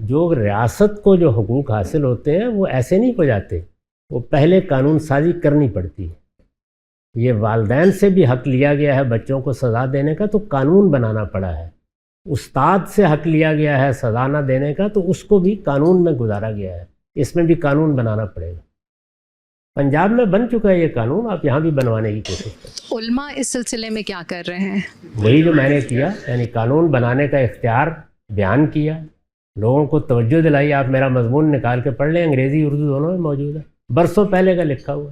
جو ریاست کو جو حقوق حاصل ہوتے ہیں وہ ایسے نہیں ہو جاتے، وہ پہلے قانون سازی کرنی پڑتی ہے. یہ والدین سے بھی حق لیا گیا ہے بچوں کو سزا دینے کا، تو قانون بنانا پڑا ہے. استاد سے حق لیا گیا ہے سزا نہ دینے کا، تو اس کو بھی قانون میں گزارا گیا ہے. اس میں بھی قانون بنانا پڑے گا. پنجاب میں بن چکا ہے یہ قانون، آپ یہاں بھی بنوانے کی کوشش کریں.
علماء اس سلسلے میں کیا کر رہے ہیں؟
وہی جو میں نے کیا، یعنی قانون بنانے کا اختیار بیان کیا، لوگوں کو توجہ دلائی. آپ میرا مضمون نکال کے پڑھ لیں، انگریزی اردو دونوں میں موجود ہے، برسوں پہلے کا لکھا ہوا.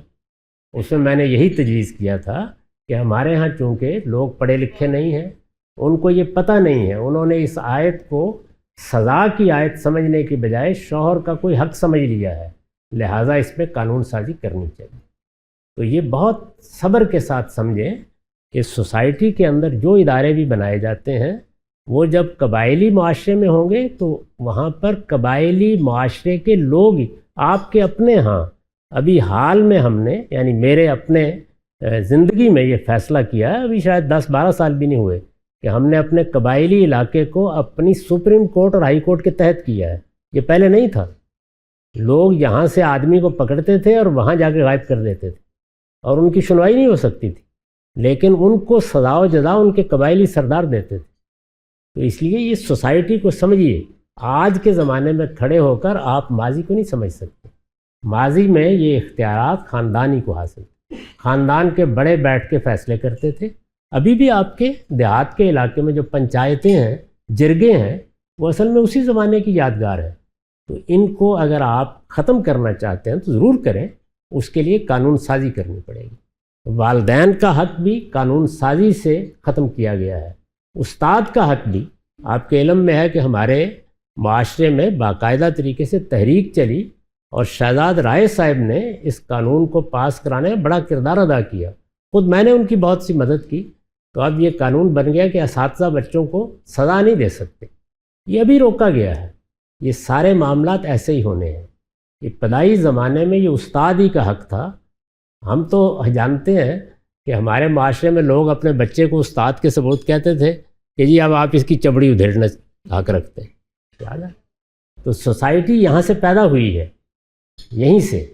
اس میں میں نے یہی تجویز کیا تھا کہ ہمارے ہاں چونکہ لوگ پڑھے لکھے نہیں ہیں، ان کو یہ پتہ نہیں ہے، انہوں نے اس آیت کو سزا کی آیت سمجھنے کی بجائے شوہر کا کوئی حق سمجھ لیا ہے، لہٰذا اس میں قانون سازی کرنی چاہیے. تو یہ بہت صبر کے ساتھ سمجھیں کہ سوسائٹی کے اندر جو ادارے بھی بنائے جاتے ہیں وہ جب قبائلی معاشرے میں ہوں گے تو وہاں پر قبائلی معاشرے کے لوگ آپ کے اپنے ہاں ابھی حال میں ہم نے یعنی میرے اپنے زندگی میں یہ فیصلہ کیا ہے، ابھی شاید 10-12 سال بھی نہیں ہوئے کہ ہم نے اپنے قبائلی علاقے کو اپنی سپریم کورٹ اور ہائی کورٹ کے تحت کیا ہے. یہ پہلے نہیں تھا. لوگ یہاں سے آدمی کو پکڑتے تھے اور وہاں جا کے غائب کر دیتے تھے اور ان کی سنوائی نہیں ہو سکتی تھی، لیکن ان کو سزا و جزا ان کے قبائلی سردار دیتے تھے. تو اس لیے یہ سوسائٹی کو سمجھیے. آج کے زمانے میں کھڑے ہو کر آپ ماضی کو نہیں سمجھ سکتے. ماضی میں یہ اختیارات خاندانی کو حاصل تھے، خاندان کے بڑے بیٹھ کے فیصلے کرتے تھے. ابھی بھی آپ کے دیہات کے علاقے میں جو پنچایتیں ہیں، جرگے ہیں، وہ اصل میں اسی زمانے کی یادگار ہیں. تو ان کو اگر آپ ختم کرنا چاہتے ہیں تو ضرور کریں، اس کے لیے قانون سازی کرنی پڑے گی. والدین کا حق بھی قانون سازی سے ختم کیا گیا ہے. استاد کا حق بھی آپ کے علم میں ہے کہ ہمارے معاشرے میں باقاعدہ طریقے سے تحریک چلی اور شہزاد رائے صاحب نے اس قانون کو پاس کرانے میں بڑا کردار ادا کیا. خود میں نے ان کی بہت سی مدد کی. تو اب یہ قانون بن گیا کہ اساتذہ بچوں کو سزا نہیں دے سکتے. یہ ابھی روکا گیا ہے. یہ سارے معاملات ایسے ہی ہونے ہیں. ابتدائی زمانے میں یہ استاد ہی کا حق تھا. ہم تو جانتے ہیں کہ ہمارے معاشرے میں لوگ اپنے بچے کو استاد کے ثبوت کہتے تھے کہ جی اب آپ اس کی چبڑی ادھیڑنا حق رکھتے ہیں. یاد ہے؟ تو سوسائٹی یہاں سے پیدا ہوئی ہے، یہیں سے.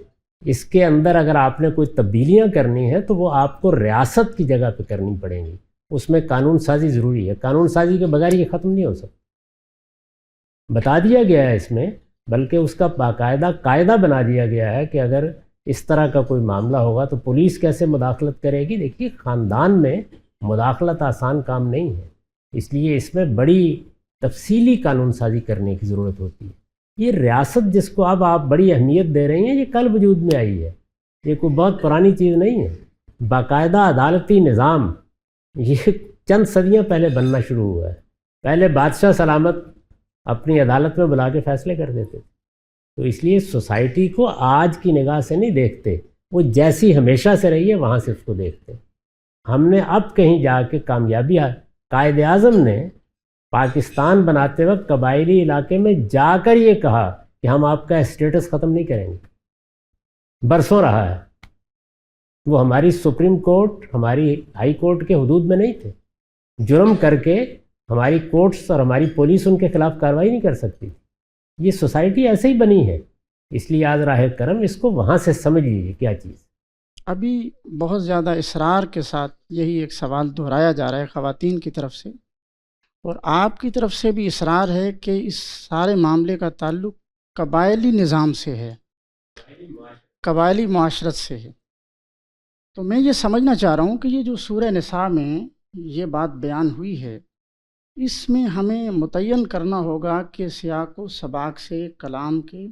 اس کے اندر اگر آپ نے کوئی تبدیلیاں کرنی ہیں تو وہ آپ کو ریاست کی جگہ پہ کرنی پڑیں گی. اس میں قانون سازی ضروری ہے. قانون سازی کے بغیر یہ ختم نہیں ہو سکتا. بتا دیا گیا ہے اس میں، بلکہ اس کا باقاعدہ قاعدہ بنا دیا گیا ہے کہ اگر اس طرح کا کوئی معاملہ ہوگا تو پولیس کیسے مداخلت کرے گی. دیکھیے خاندان میں مداخلت آسان کام نہیں ہے، اس لیے اس میں بڑی تفصیلی قانون سازی کرنے کی ضرورت ہوتی ہے. یہ ریاست جس کو اب آپ بڑی اہمیت دے رہی ہیں یہ کل وجود میں آئی ہے، یہ کوئی بہت پرانی چیز نہیں ہے. باقاعدہ عدالتی نظام یہ چند صدیاں پہلے بننا شروع ہوا ہے. پہلے بادشاہ سلامت اپنی عدالت میں بلا کے فیصلے کر دیتے تھے. تو اس لیے سوسائٹی کو آج کی نگاہ سے نہیں دیکھتے، وہ جیسی ہمیشہ سے رہی ہے وہاں سے اس کو دیکھتے. ہم نے اب کہیں جا کے کامیابی قائد اعظم نے پاکستان بناتے وقت قبائلی علاقے میں جا کر یہ کہا کہ ہم آپ کا اسٹیٹس ختم نہیں کریں گے. برسوں رہا ہے. وہ ہماری سپریم کورٹ، ہماری ہائی کورٹ کے حدود میں نہیں تھے. جرم کر کے ہماری کورٹس اور ہماری پولیس ان کے خلاف کارروائی نہیں کر سکتی. یہ سوسائٹی ایسے ہی بنی ہے. اس لیے آج راہ کرم اس کو وہاں سے سمجھ لیجیے کیا چیز.
ابھی بہت زیادہ اصرار کے ساتھ یہی ایک سوال دہرایا جا رہا ہے خواتین کی طرف سے، اور آپ کی طرف سے بھی اصرار ہے کہ اس سارے معاملے کا تعلق قبائلی نظام سے ہے، قبائلی معاشرت سے ہے. تو میں یہ سمجھنا چاہ رہا ہوں کہ یہ جو سورہ نساء میں یہ بات بیان ہوئی ہے، اس میں ہمیں متعین کرنا ہوگا کہ سیاق و سباق سے، کلام کے،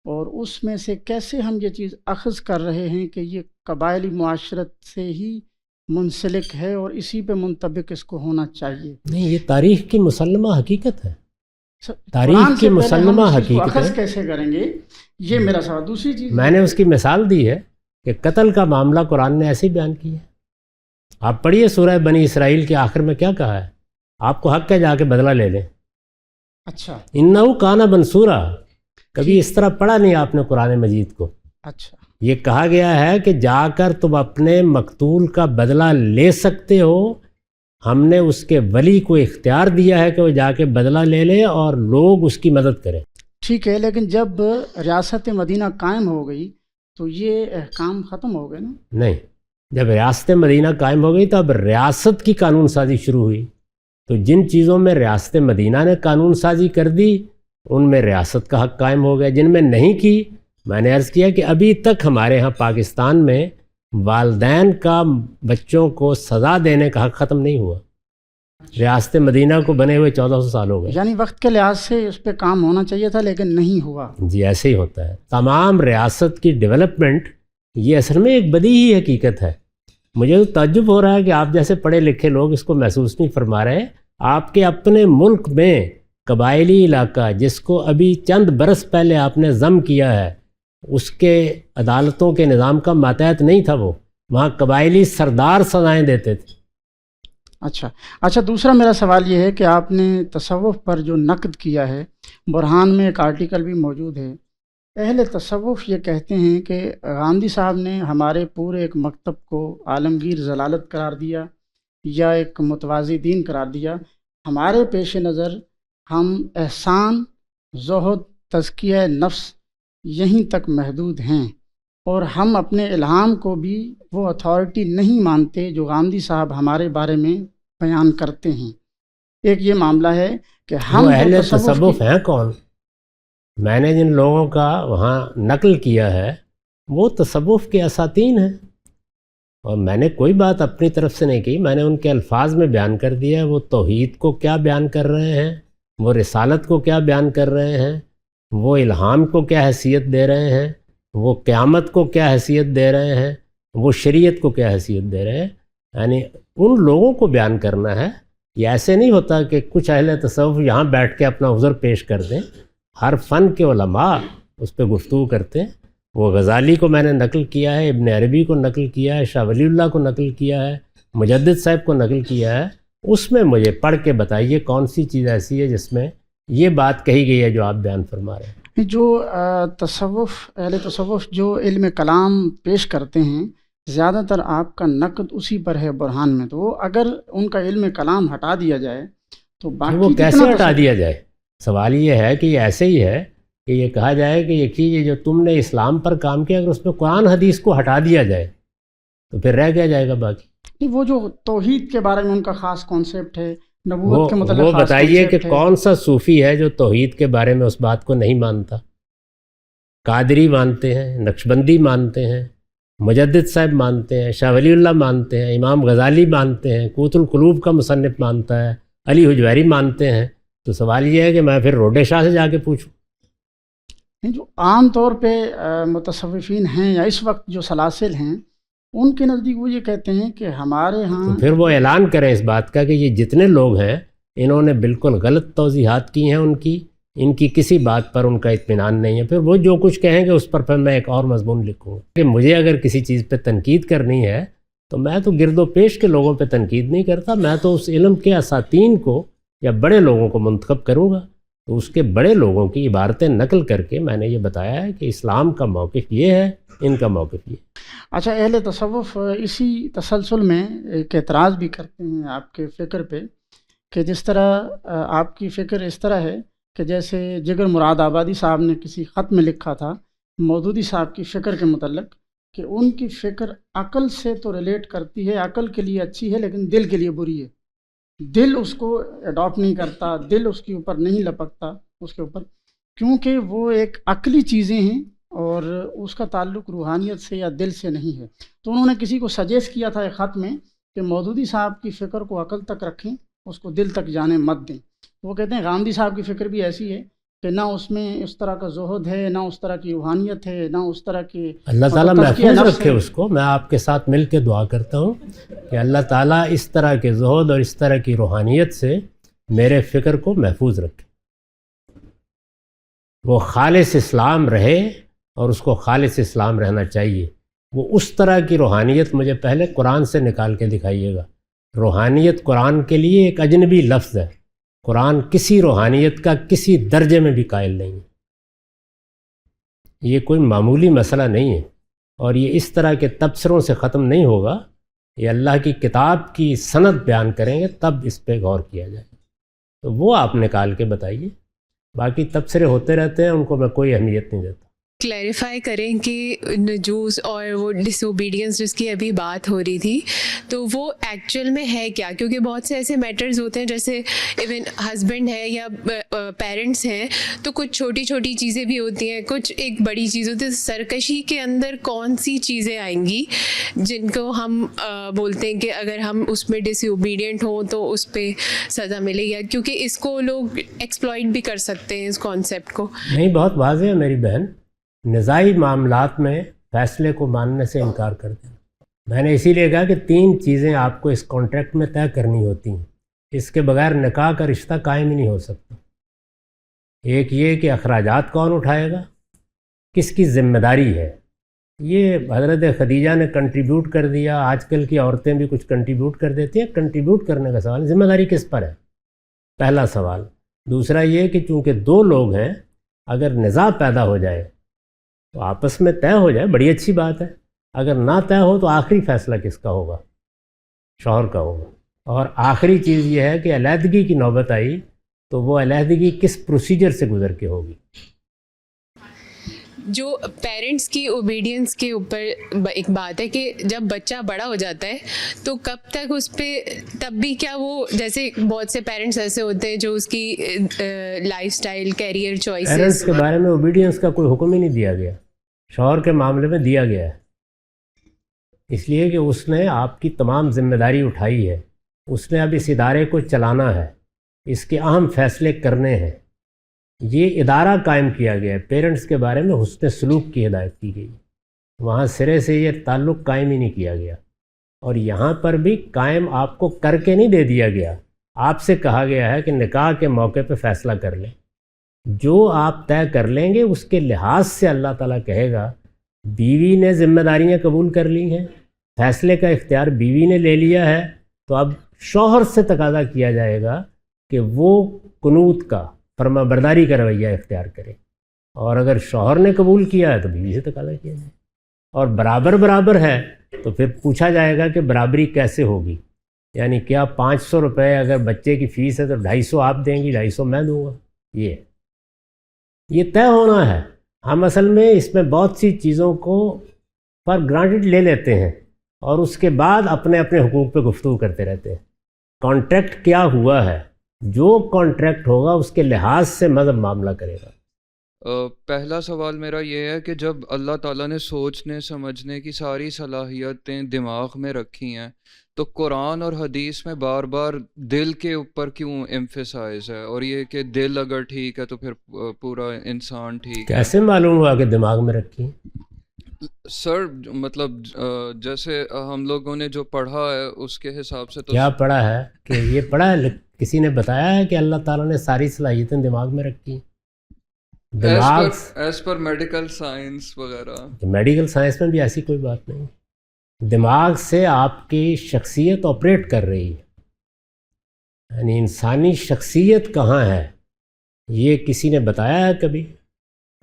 اور اس میں سے کیسے ہم یہ چیز اخذ کر رہے ہیں کہ یہ قبائلی معاشرت سے ہی منسلک ہے اور اسی پہ منطبق اس کو ہونا چاہیے.
نہیں، یہ تاریخ کی مسلمہ حقیقت ہے. تاریخ کی مسلمہ حقیقت ہے.
کیسے کریں گے یہ میرا سوال. دوسری چیز
میں نے اس کی مثال دی ہے کہ قتل کا معاملہ قرآن نے ایسے ہی بیان کیا ہے. آپ پڑھیے سورہ بنی اسرائیل کے آخر میں کیا کہا ہے. آپ کو حق ہے جا کے بدلہ لے لیں.
اچھا،
انہو کان منصورا. کبھی اس طرح پڑھا نہیں آپ نے قرآن مجید کو.
اچھا،
یہ کہا گیا ہے کہ جا کر تم اپنے مقتول کا بدلہ لے سکتے ہو. ہم نے اس کے ولی کو اختیار دیا ہے کہ وہ جا کے بدلہ لے لے اور لوگ اس کی مدد کریں.
ٹھیک ہے، لیکن جب ریاست مدینہ قائم ہو گئی تو یہ احکام ختم ہو گئے نا؟
نہیں، جب ریاست مدینہ قائم ہو گئی تو اب ریاست کی قانون سازی شروع ہوئی. تو جن چیزوں میں ریاست مدینہ نے قانون سازی کر دی ان میں ریاست کا حق قائم ہو گیا. جن میں نہیں کی، میں نے عرض کیا کہ ابھی تک ہمارے ہاں پاکستان میں والدین کا بچوں کو سزا دینے کا حق ختم نہیں ہوا. ریاست مدینہ کو بنے ہوئے 1400 سال ہو گئے.
یعنی وقت کے لحاظ سے اس پہ کام ہونا چاہیے تھا لیکن نہیں ہوا.
جی ایسے ہی ہوتا ہے. تمام ریاست کی ڈیولپمنٹ یہ اصل میں ایک بدیہی حقیقت ہے. مجھے تو تعجب ہو رہا ہے کہ آپ جیسے پڑھے لکھے لوگ اس کو محسوس نہیں فرما رہے. آپ کے اپنے ملک میں قبائلی علاقہ جس کو ابھی چند برس پہلے آپ نے ضم کیا ہے، اس کے عدالتوں کے نظام کا ماتحت نہیں تھا وہ. وہاں قبائلی سردار سزائیں دیتے تھے۔
اچھا دوسرا میرا سوال یہ ہے کہ آپ نے تصوف پر جو نقد کیا ہے، برہان میں ایک آرٹیکل بھی موجود ہے، اہل تصوف یہ کہتے ہیں کہ گاندھی صاحب نے ہمارے پورے ایک مکتب کو عالمگیر ضلالت قرار دیا یا ایک متوازی دین قرار دیا۔ ہمارے پیش نظر ہم احسان، زہد، تزکیہ نفس یہیں تک محدود ہیں، اور ہم اپنے الہام کو بھی وہ اتھارٹی نہیں مانتے جو گاندھی صاحب ہمارے بارے میں بیان کرتے ہیں۔ ایک یہ معاملہ ہے کہ ہم
اہل تصوف ہیں کون؟ میں نے جن لوگوں کا وہاں نقل کیا ہے وہ تصوف کے اساتین ہیں، اور میں نے کوئی بات اپنی طرف سے نہیں کی، میں نے ان کے الفاظ میں بیان کر دیا وہ توحید کو کیا بیان کر رہے ہیں، وہ رسالت کو کیا بیان کر رہے ہیں، وہ الہام کو کیا حیثیت دے رہے ہیں، وہ قیامت کو کیا حیثیت دے رہے ہیں، وہ شریعت کو کیا حیثیت دے رہے ہیں۔ یعنی ان لوگوں کو بیان کرنا ہے۔ یہ ایسے نہیں ہوتا کہ کچھ اہل تصوف یہاں بیٹھ کے اپنا عذر پیش کر دیں، ہر فن کے علماء اس پہ گفتگو کرتے ہیں۔ وہ غزالی کو میں نے نقل کیا ہے، ابن عربی کو نقل کیا ہے، شاہ ولی اللہ کو نقل کیا ہے، مجدد صاحب کو نقل کیا ہے، اس میں مجھے پڑھ کے بتائیے کون سی چیز ایسی ہے جس میں یہ بات کہی گئی ہے جو آپ بیان فرما رہے ہیں۔
جو اہل تصوف جو علم کلام پیش کرتے ہیں، زیادہ تر آپ کا نقد اسی پر ہے برہان میں، تو اگر ان کا علم کلام ہٹا دیا جائے تو باقی
وہ کیسے ہٹا دیا جائے؟ سوال یہ ہے کہ یہ ایسے ہی ہے کہ یہ کہا جائے کہ یہ چیز جو تم نے اسلام پر کام کیا، اگر اس میں قرآن حدیث کو ہٹا دیا جائے تو پھر رہ کیا جائے گا باقی؟
وہ جو توحید کے بارے میں ان کا خاص کانسیپٹ ہے، نبوت کے متعلق
وہ
خاص
بتائیے کہ
concept ہے۔
کون سا صوفی ہے جو توحید کے بارے میں اس بات کو نہیں مانتا؟ قادری مانتے ہیں، نقشبندی مانتے ہیں، مجدد صاحب مانتے ہیں، شاہ ولی اللہ مانتے ہیں، امام غزالی مانتے ہیں، قوت القلوب کا مصنف مانتا ہے، علی حجویری مانتے ہیں۔ تو سوال یہ ہے کہ میں پھر روڈے شاہ سے جا کے پوچھوں؟
جو عام طور پہ متصوفین ہیں یا اس وقت جو سلاسل ہیں، ان کے نزدیک وہ یہ کہتے ہیں کہ ہمارے ہاں،
تو پھر وہ اعلان کریں اس بات کا کہ یہ جتنے لوگ ہیں انہوں نے بالکل غلط توضیحات کی ہیں، ان کی کسی بات پر ان کا اطمینان نہیں ہے۔ پھر وہ جو کچھ کہیں گے اس پر پھر میں ایک اور مضمون لکھوں گا کہ مجھے اگر کسی چیز پہ تنقید کرنی ہے تو میں تو گرد و پیش کے لوگوں پہ تنقید نہیں کرتا، میں تو اس علم کے اساتین کو یا بڑے لوگوں کو منتخب کروں گا۔ تو اس کے بڑے لوگوں کی عبارتیں نقل کر کے میں نے یہ بتایا ہے کہ اسلام کا موقف یہ ہے، ان کا موقف یہ۔
اچھا، اہل تصوف اسی تسلسل میں ایک اعتراض بھی کرتے ہیں آپ کے فکر پہ، کہ جس طرح آپ کی فکر اس طرح ہے کہ جیسے جگر مراد آبادی صاحب نے کسی خط میں لکھا تھا مودودی صاحب کی فکر کے متعلق، کہ ان کی فکر عقل سے تو ریلیٹ کرتی ہے، عقل کے لیے اچھی ہے لیکن دل کے لیے بری ہے، دل اس کو اڈاپٹ نہیں کرتا، دل اس کے اوپر نہیں لپکتا اس کے اوپر، کیونکہ وہ ایک عقلی چیزیں ہیں اور اس کا تعلق روحانیت سے یا دل سے نہیں ہے۔ تو انہوں نے کسی کو سجیسٹ کیا تھا ایک خط میں کہ مودودی صاحب کی فکر کو عقل تک رکھیں، اس کو دل تک جانے مت دیں۔ وہ کہتے ہیں گاندھی صاحب کی فکر بھی ایسی ہے کہ نہ اس میں اس طرح کا زہد ہے، نہ اس طرح کی روحانیت ہے، نہ اس طرح کی،
اللہ تعالیٰ محفوظ رکھے اس کو۔ میں آپ کے ساتھ مل کے دعا کرتا ہوں کہ اللہ تعالیٰ اس طرح کے زہد اور اس طرح کی روحانیت سے میرے فکر کو محفوظ رکھے، وہ خالص اسلام رہے اور اس کو خالص اسلام رہنا چاہیے۔ وہ اس طرح کی روحانیت مجھے پہلے قرآن سے نکال کے دکھائیے گا۔ روحانیت قرآن کے لیے ایک اجنبی لفظ ہے، قرآن کسی روحانیت کا کسی درجے میں بھی قائل نہیں ہے۔ یہ کوئی معمولی مسئلہ نہیں ہے، اور یہ اس طرح کے تبصروں سے ختم نہیں ہوگا۔ یہ اللہ کی کتاب کی سند بیان کریں گے تب اس پہ غور کیا جائے گا۔ تو وہ آپ نکال کے بتائیے، باقی تبصرے ہوتے رہتے ہیں، ان کو میں کوئی اہمیت نہیں دیتا۔
کلیریفائی کریں کہ نجوس اور وہ ڈس اوبیڈینس جس کی ابھی بات ہو رہی تھی، تو وہ ایکچوئل میں ہے کیا؟ کیونکہ بہت سے ایسے میٹرز ہوتے ہیں، جیسے ایون ہسبینڈ ہے یا پیرنٹس ہیں، تو کچھ چھوٹی چھوٹی چیزیں بھی ہوتی ہیں، کچھ ایک بڑی چیز ہوتی ہے۔ سرکشی کے اندر کون سی چیزیں آئیں گی جن کو ہم بولتے ہیں کہ اگر ہم اس میں ڈس اوبیڈینٹ ہوں تو اس پہ سزا ملے گی؟ کیونکہ اس کو لوگ ایکسپلائٹ بھی کر سکتے ہیں، اس کانسیپٹ کو۔
نہیں، بہت واضح ہے میری بہن، نزاعی معاملات میں فیصلے کو ماننے سے انکار کر دینا۔ میں نے اسی لیے کہا کہ 3 چیزیں آپ کو اس کانٹریکٹ میں طے کرنی ہوتی ہیں، اس کے بغیر نکاح کا رشتہ قائم ہی نہیں ہو سکتا۔ ایک یہ کہ اخراجات کون اٹھائے گا، کس کی ذمہ داری ہے، یہ حضرت خدیجہ نے کنٹریبیوٹ کر دیا، آج کل کی عورتیں بھی کچھ کنٹریبیوٹ کر دیتی ہیں. کنٹریبیوٹ کرنے کا سوال، ذمہ داری کس پر ہے؟ پہلا سوال. دوسرا یہ کہ چونکہ دو لوگ ہیں، اگر نزاع پیدا ہو جائے تو آپس میں طے ہو جائے، بڑی اچھی بات ہے. اگر نہ طے ہو تو آخری فیصلہ کس کا ہوگا؟ شوہر کا ہوگا. اور آخری چیز یہ ہے کہ علیحدگی کی نوبت آئی تو وہ علیحدگی کس پروسیجر سے گزر کے ہوگی؟
جو پیرنٹس کی اوبیڈینس کے اوپر ایک بات ہے کہ جب بچہ بڑا ہو جاتا ہے تو کب تک اس پہ، تب بھی کیا وہ، جیسے بہت سے پیرنٹس ایسے ہوتے ہیں جو اس کی life style, career choices,
parents کے بارے میں اوبیڈینس کا کوئی حکم ہی نہیں دیا گیا، شوہر کے معاملے میں دیا گیا ہے. اس لیے کہ اس نے آپ کی تمام ذمہ داری اٹھائی ہے، اس نے اب اس ادارے کو چلانا ہے، اس کے اہم فیصلے کرنے ہیں. یہ ادارہ قائم کیا گیا ہے، پیرنٹس کے بارے میں حسن سلوک کی ہدایت کی گئی، وہاں سرے سے یہ تعلق قائم ہی نہیں کیا گیا. اور یہاں پر بھی قائم آپ کو کر کے نہیں دے دیا گیا، آپ سے کہا گیا ہے کہ نکاح کے موقع پہ فیصلہ کر لیں. جو آپ طے کر لیں گے اس کے لحاظ سے اللہ تعالیٰ کہے گا بیوی نے ذمہ داریاں قبول کر لی ہیں، فیصلے کا اختیار بیوی نے لے لیا ہے، تو اب شوہر سے تقاضا کیا جائے گا کہ وہ قنوت کا، فرما برداری کا رویہ اختیار کرے. اور اگر شوہر نے قبول کیا ہے تو بیوی سے تقاضا کیا جائے. اور برابر ہے تو پھر پوچھا جائے گا کہ برابری کیسے ہوگی، یعنی کیا 500 روپے اگر بچے کی فیس ہے تو 250 آپ دیں گی، 250 میں دوں گا. یہ طے ہونا ہے. ہم اصل میں اس میں بہت سی چیزوں کو پر گرانٹڈ لے لیتے ہیں اور اس کے بعد اپنے اپنے حقوق پہ گفتگو کرتے رہتے ہیں. کانٹریکٹ کیا ہوا ہے، جو کانٹریکٹ ہوگا اس کے لحاظ سے مذہب معاملہ کرے گا.
پہلا سوال میرا یہ ہے کہ جب اللہ تعالیٰ نے سوچنے سمجھنے کی ساری صلاحیتیں دماغ میں رکھی ہیں تو قرآن اور حدیث میں بار بار دل کے اوپر کیوں ایمفیسائز ہے، اور یہ کہ دل اگر ٹھیک ہے تو پھر پورا انسان ٹھیک ہے؟
کیسے معلوم ہوا کہ دماغ میں رکھی؟
سر مطلب جیسے ہم لوگوں نے جو پڑھا ہے اس کے حساب سے تو
کیا پڑھا ہے کہ یہ پڑھا ہے، کسی نے بتایا ہے کہ اللہ تعالیٰ نے ساری صلاحیتیں دماغ میں رکھی؟ دماغ
ایز پر میڈیکل سائنس وغیرہ،
میڈیکل سائنس میں بھی ایسی کوئی بات نہیں. دماغ سے آپ کی شخصیت آپریٹ کر رہی ہے، یعنی انسانی شخصیت کہاں ہے یہ کسی نے بتایا ہے کبھی؟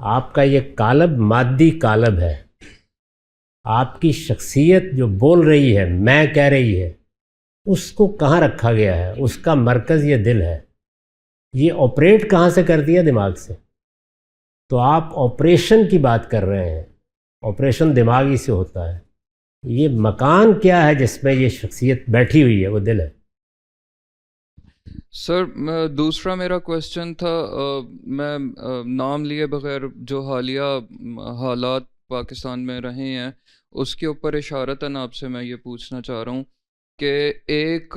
آپ کا یہ قالب مادی قالب ہے، آپ کی شخصیت جو بول رہی ہے، میں کہہ رہی ہے، اس کو کہاں رکھا گیا ہے؟ اس کا مرکز یہ دل ہے. یہ آپریٹ کہاں سے کرتی ہے؟ دماغ سے. تو آپ آپریشن کی بات کر رہے ہیں، آپریشن دماغی سے ہوتا ہے. یہ مکان کیا ہے جس میں یہ شخصیت بیٹھی ہوئی ہے؟ وہ دل ہے.
سر دوسرا میرا کویسچن تھا، میں نام لیے بغیر جو حالیہ حالات پاکستان میں رہے ہیں اس کے اوپر اشارتاً آپ سے میں یہ پوچھنا چاہ رہا ہوں کہ ایک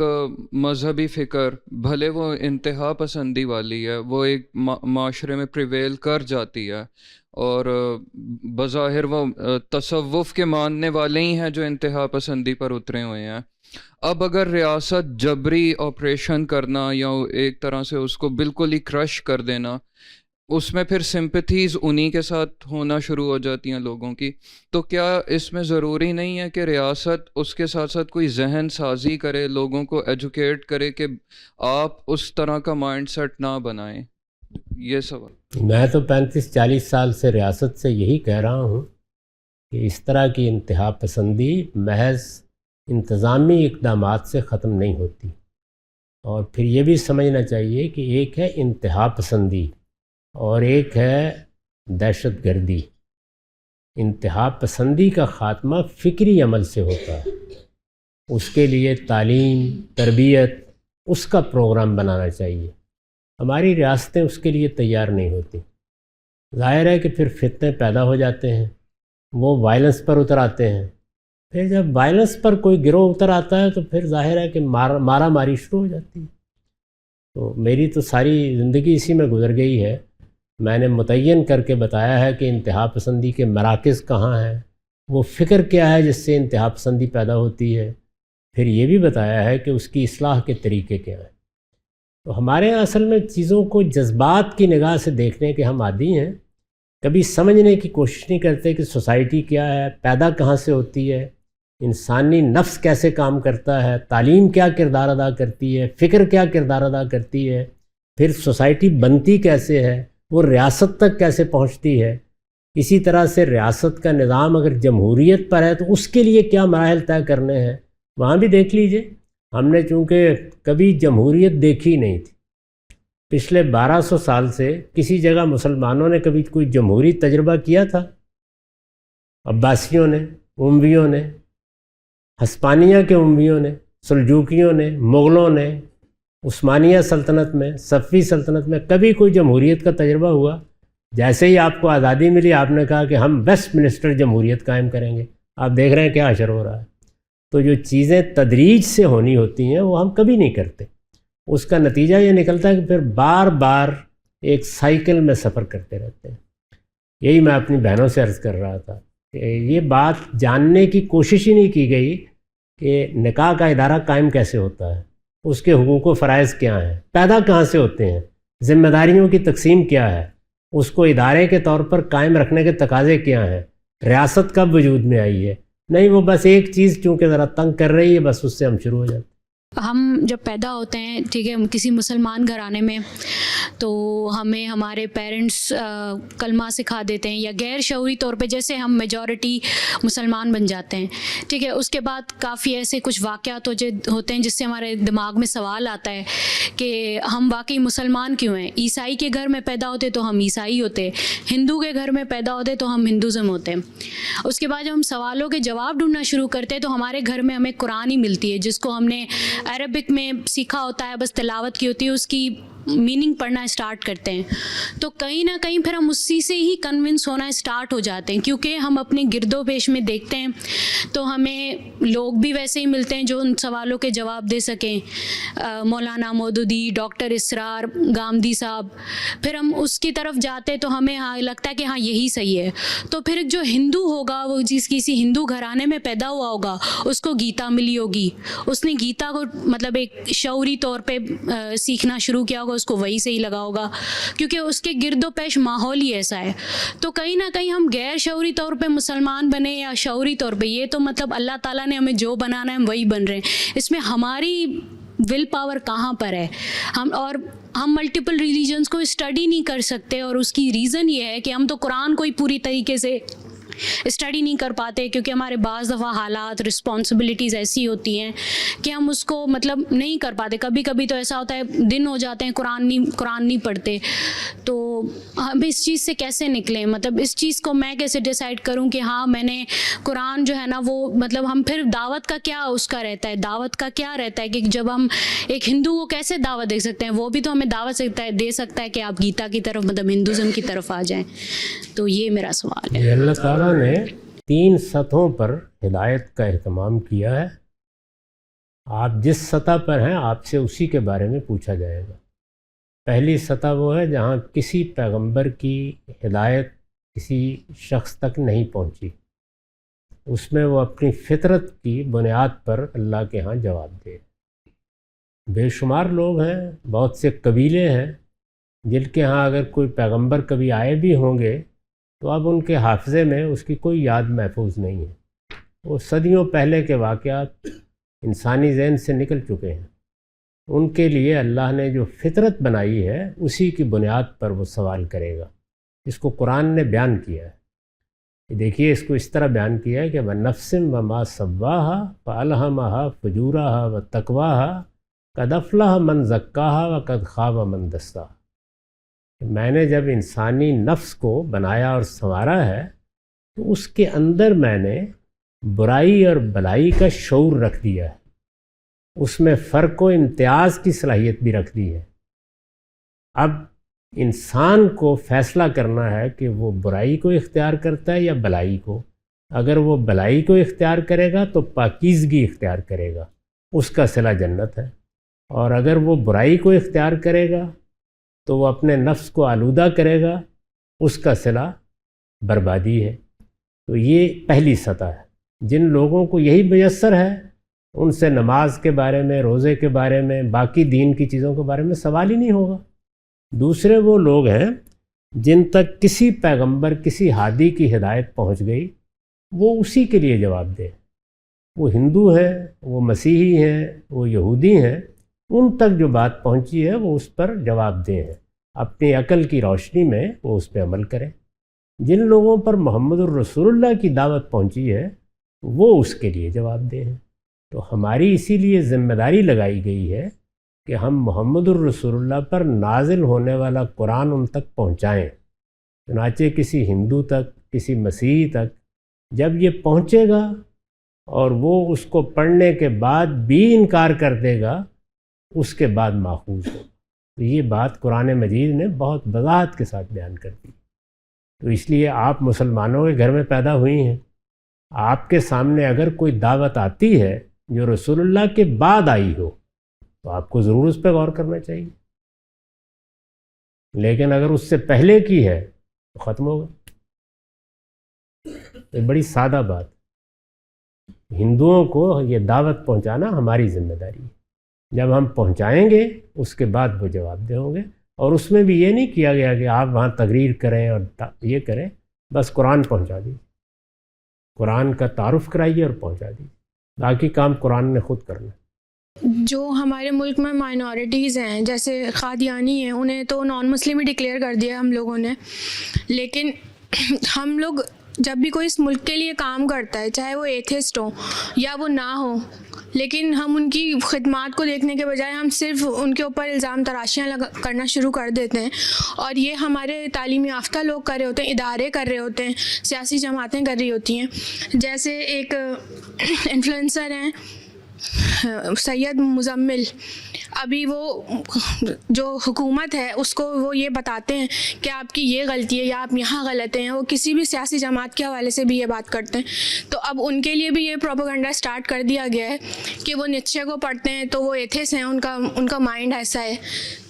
مذہبی فکر بھلے وہ انتہا پسندی والی ہے، وہ ایک معاشرے میں پریویل کر جاتی ہے، اور بظاہر وہ تصوف کے ماننے والے ہی ہیں جو انتہا پسندی پر اترے ہوئے ہیں. اب اگر ریاست جبری آپریشن کرنا یا ایک طرح سے اس کو بالکل ہی کرش کر دینا، اس میں پھر سمپتھیز انہی کے ساتھ ہونا شروع ہو جاتی ہیں لوگوں کی، تو کیا اس میں ضروری نہیں ہے کہ ریاست اس کے ساتھ ساتھ کوئی ذہن سازی کرے، لوگوں کو ایجوکیٹ کرے کہ آپ اس طرح کا مائنڈ سیٹ نہ بنائیں؟ یہ سوال.
میں تو 35-40 سال سے ریاست سے یہی کہہ رہا ہوں کہ اس طرح کی انتہا پسندی محض انتظامی اقدامات سے ختم نہیں ہوتی. اور پھر یہ بھی سمجھنا چاہیے کہ ایک ہے انتہا پسندی اور ایک ہے دہشت گردی. انتہا پسندی کا خاتمہ فکری عمل سے ہوتا ہے، اس کے لیے تعلیم، تربیت، اس کا پروگرام بنانا چاہیے. ہماری ریاستیں اس کے لیے تیار نہیں ہوتی. ظاہر ہے کہ پھر فتنے پیدا ہو جاتے ہیں، وہ وائلنس پر اتر آتے ہیں. پھر جب وائلنس پر کوئی گروہ اتر آتا ہے تو پھر ظاہر ہے کہ مارا ماری شروع ہو جاتی ہے. تو میری تو ساری زندگی اسی میں گزر گئی ہے. میں نے متعین کر کے بتایا ہے کہ انتہا پسندی کے مراکز کہاں ہیں، وہ فکر کیا ہے جس سے انتہا پسندی پیدا ہوتی ہے. پھر یہ بھی بتایا ہے کہ اس کی اصلاح کے طریقے کیا ہیں. تو ہمارے اصل میں چیزوں کو جذبات کی نگاہ سے دیکھنے کے ہم عادی ہیں. کبھی سمجھنے کی کوشش نہیں کرتے کہ سوسائٹی کیا ہے، پیدا کہاں سے ہوتی ہے، انسانی نفس کیسے کام کرتا ہے، تعلیم کیا کردار ادا کرتی ہے، فکر کیا کردار ادا کرتی ہے، پھر سوسائٹی بنتی کیسے ہے، وہ ریاست تک کیسے پہنچتی ہے. اسی طرح سے ریاست کا نظام اگر جمہوریت پر ہے تو اس کے لیے کیا مراحل طے کرنے ہیں. وہاں بھی دیکھ لیجئے، ہم نے چونکہ کبھی جمہوریت دیکھی نہیں تھی، پچھلے 1200 سال سے کسی جگہ مسلمانوں نے کبھی کوئی جمہوری تجربہ کیا تھا؟ عباسیوں نے، امویوں نے، ہسپانیہ کے امویوں نے، سلجوکیوں نے، مغلوں نے، عثمانیہ سلطنت میں، صفوی سلطنت میں کبھی کوئی جمہوریت کا تجربہ ہوا؟ جیسے ہی آپ کو آزادی ملی آپ نے کہا کہ ہم ویسٹ منسٹر جمہوریت قائم کریں گے. آپ دیکھ رہے ہیں کیا اشر ہو رہا ہے. تو جو چیزیں تدریج سے ہونی ہوتی ہیں وہ ہم کبھی نہیں کرتے. اس کا نتیجہ یہ نکلتا ہے کہ پھر بار بار ایک سائیکل میں سفر کرتے رہتے ہیں. یہی میں اپنی بہنوں سے عرض کر رہا تھا کہ یہ بات جاننے کی کوشش ہی نہیں کی گئی کہ نکاح کا ادارہ قائم کیسے ہوتا ہے، اس کے حقوق و فرائض کیا ہیں، پیدا کہاں سے ہوتے ہیں، ذمہ داریوں کی تقسیم کیا ہے، اس کو ادارے کے طور پر قائم رکھنے کے تقاضے کیا ہیں، ریاست کب وجود میں آئی ہے. نہیں، وہ بس ایک چیز چونکہ ذرا تنگ کر رہی ہے، بس اس سے ہم شروع ہو جاتے ہیں.
ہم جب پیدا ہوتے ہیں، ٹھیک ہے، کسی مسلمان گھرانے میں، تو ہمیں ہمارے پیرنٹس کلمہ سکھا دیتے ہیں یا غیر شعوری طور پہ جیسے ہم میجورٹی مسلمان بن جاتے ہیں، ٹھیک ہے. اس کے بعد کافی ایسے کچھ واقعات ہوتے ہیں جس سے ہمارے دماغ میں سوال آتا ہے کہ ہم واقعی مسلمان کیوں ہیں. عیسائی کے گھر میں پیدا ہوتے تو ہم عیسائی ہوتے، ہندو کے گھر میں پیدا ہوتے تو ہم ہندوازم ہوتے. اس کے بعد جب ہم سوالوں کے جواب ڈھونڈنا شروع کرتے تو ہمارے گھر میں ہمیں قرآن ہی ملتی ہے جس کو ہم نے عربک میں سیکھا ہوتا ہے، بس تلاوت کی ہوتی ہے، اس کی میننگ پڑھنا اسٹارٹ کرتے ہیں. تو کہیں نہ کہیں پھر ہم اسی سے ہی کنونس ہونا اسٹارٹ ہو جاتے ہیں، کیونکہ ہم اپنے گرد و پیش میں دیکھتے ہیں تو ہمیں لوگ بھی ویسے ہی ملتے ہیں جو ان سوالوں کے جواب دے سکیں، مولانا مودودی، ڈاکٹر اسرار گامدی صاحب. پھر ہم اس کی طرف جاتے تو ہمیں لگتا ہے کہ ہاں یہی صحیح ہے. تو پھر جو ہندو ہوگا، وہ جس کسی ہندو گھرانے میں پیدا ہوا ہوگا، اس کو گیتا ملی ہوگی، اس نے گیتا کو مطلب ایک شعوری طور پہ سیکھنا شروع کیا ہوگا، اس کو وہی سے ہی لگا ہوگا کیونکہ اس کے گرد و پیش ماحول ہی ایسا ہے. تو کہیں نہ کہیں ہم غیر شعوری طور پہ مسلمان بنے یا شعوری طور پہ، یہ تو مطلب اللہ تعالیٰ نے ہمیں جو بنانا ہے ہم وہی بن رہے ہیں. اس میں ہماری ول پاور کہاں پر ہے؟ ہم ملٹیپل ریلیجنس کو اسٹڈی نہیں کر سکتے، اور اس کی ریزن یہ ہے کہ ہم تو قرآن کو ہی پوری طریقے سے اسٹڈی نہیں کر پاتے، کیونکہ ہمارے بعض دفعہ حالات، رسپانسبلٹیز ایسی ہوتی ہیں کہ ہم اس کو مطلب نہیں کر پاتے. کبھی کبھی تو ایسا ہوتا ہے دن ہو جاتے ہیں قرآن نہیں پڑھتے. تو ہم اس چیز سے کیسے نکلیں؟ مطلب اس چیز کو میں کیسے ڈیسائیڈ کروں کہ ہاں میں نے قرآن جو ہے نا وہ مطلب ہم پھر دعوت کا کیا اس کا رہتا ہے، دعوت کا کیا رہتا ہے کہ جب ہم ایک ہندو کو کیسے دعوت دے سکتے ہیں؟ وہ بھی تو ہمیں دعوت دے سکتا ہے کہ آپ گیتا کی طرف مطلب ہندوازم کی طرف آ جائیں. تو یہ میرا سوال ہے.
اللہ تعالیٰ نے 3 سطحوں پر ہدایت کا اہتمام کیا ہے. آپ جس سطح پر ہیں آپ سے اسی کے بارے میں پوچھا جائے گا. پہلی سطح وہ ہے جہاں کسی پیغمبر کی ہدایت کسی شخص تک نہیں پہنچی، اس میں وہ اپنی فطرت کی بنیاد پر اللہ کے ہاں جواب دے. بے شمار لوگ ہیں، بہت سے قبیلے ہیں جن کے ہاں اگر کوئی پیغمبر کبھی آئے بھی ہوں گے تو اب ان کے حافظے میں اس کی کوئی یاد محفوظ نہیں ہے. وہ صدیوں پہلے کے واقعات انسانی ذہن سے نکل چکے ہیں. ان کے لیے اللہ نے جو فطرت بنائی ہے اسی کی بنیاد پر وہ سوال کرے گا. اس کو قرآن نے بیان کیا ہے. دیکھیے اس کو اس طرح بیان کیا ہے کہ وَنَفْسٍ وَمَا سَوَّاهَا فَأَلْهَمَهَا فُجُورَهَا وَتَقْوَاهَا قَدْ أَفْلَحَ مَنْ زَكَّاهَا وَقَدْ خَابَ مَنْ دَسَّاهَا. میں نے جب انسانی نفس کو بنایا اور سنوارا ہے تو اس کے اندر میں نے برائی اور بلائی کا شعور رکھ دیا ہے، اس میں فرق و امتیاز کی صلاحیت بھی رکھ دی ہے. اب انسان کو فیصلہ کرنا ہے کہ وہ برائی کو اختیار کرتا ہے یا بلائی کو. اگر وہ بلائی کو اختیار کرے گا تو پاکیزگی اختیار کرے گا، اس کا صلہ جنت ہے. اور اگر وہ برائی کو اختیار کرے گا تو وہ اپنے نفس کو آلودہ کرے گا، اس کا صلہ بربادی ہے. تو یہ پہلی سطح ہے. جن لوگوں کو یہی میسر ہے ان سے نماز کے بارے میں، روزے کے بارے میں، باقی دین کی چیزوں کے بارے میں سوال ہی نہیں ہوگا. دوسرے وہ لوگ ہیں جن تک کسی پیغمبر کسی ہادی کی ہدایت پہنچ گئی وہ اسی کے لیے جواب دیں. وہ ہندو ہیں، وہ مسیحی ہیں، وہ یہودی ہیں، ان تک جو بات پہنچی ہے وہ اس پر جواب دیں ہیں. اپنی عقل کی روشنی میں وہ اس پہ عمل کریں. جن لوگوں پر محمد الرسول اللہ کی دعوت پہنچی ہے وہ اس کے لیے جواب دیں ہیں. تو ہماری اسی لیے ذمہ داری لگائی گئی ہے کہ ہم محمد الرسول اللہ پر نازل ہونے والا قرآن ان تک پہنچائیں. چنانچہ کسی ہندو تک، کسی مسیحی تک جب یہ پہنچے گا اور وہ اس کو پڑھنے کے بعد بھی انکار کر دے گا، اس کے بعد ماخوذ ہوگا. تو یہ بات قرآن مجید نے بہت وضاحت کے ساتھ بیان کر دی. تو اس لیے آپ مسلمانوں کے گھر میں پیدا ہوئی ہیں، آپ کے سامنے اگر کوئی دعوت آتی ہے جو رسول اللہ کے بعد آئی ہو تو آپ کو ضرور اس پہ غور کرنا چاہیے. لیکن اگر اس سے پہلے کی ہے تو ختم ہوگا. یہ بڑی سادہ بات. ہندوؤں کو یہ دعوت پہنچانا ہماری ذمہ داری ہے. جب ہم پہنچائیں گے اس کے بعد وہ جواب دے ہوں گے. اور اس میں بھی یہ نہیں کیا گیا کہ آپ وہاں تقریر کریں اور یہ کریں، بس قرآن پہنچا دیجیے، قرآن کا تعارف کرائیے اور پہنچا دیجیے. باقی کام قرآن نے خود کرنا.
جو ہمارے ملک میں مائنورٹیز ہیں جیسے قادیانی ہیں، انہیں تو نان مسلم ہی ڈکلیئر کر دیا ہم لوگوں نے. لیکن ہم لوگ جب بھی کوئی اس ملک کے لیے کام کرتا ہے، چاہے وہ ایتھسٹ ہو یا وہ نہ ہو، لیکن ہم ان کی خدمات کو دیکھنے کے بجائے ہم صرف ان کے اوپر الزام تراشیاں کرنا شروع کر دیتے ہیں. اور یہ ہمارے تعلیم یافتہ لوگ کر رہے ہوتے ہیں، ادارے کر رہے ہوتے ہیں، سیاسی جماعتیں کر رہی ہوتی ہیں. جیسے ایک انفلوئنسر ہیں سید مزمل، ابھی وہ جو حکومت ہے اس کو وہ یہ بتاتے ہیں کہ آپ کی یہ غلطی ہے یا آپ یہاں غلط ہیں. وہ کسی بھی سیاسی جماعت کے حوالے سے بھی یہ بات کرتے ہیں. تو اب ان کے لیے بھی یہ پروپیگنڈا سٹارٹ کر دیا گیا ہے کہ وہ نیچے کو پڑھتے ہیں تو وہ ایتھس ہیں، ان کا مائنڈ ایسا ہے.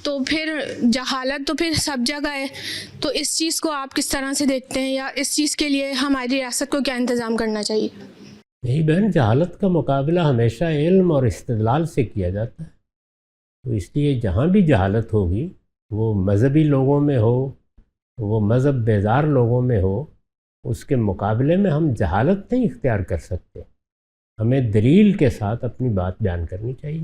تو پھر جہالت تو پھر سب جگہ ہے. تو اس چیز کو آپ کس طرح سے دیکھتے ہیں، یا اس چیز کے لیے ہماری ریاست کو کیا انتظام کرنا چاہیے؟
نہیں بہن، جہالت کا مقابلہ ہمیشہ علم اور استدلال سے کیا جاتا ہے. تو اس لیے جہاں بھی جہالت ہوگی، وہ مذہبی لوگوں میں ہو، وہ مذہب بیزار لوگوں میں ہو، اس کے مقابلے میں ہم جہالت نہیں اختیار کر سکتے. ہمیں دلیل کے ساتھ اپنی بات بیان کرنی چاہیے.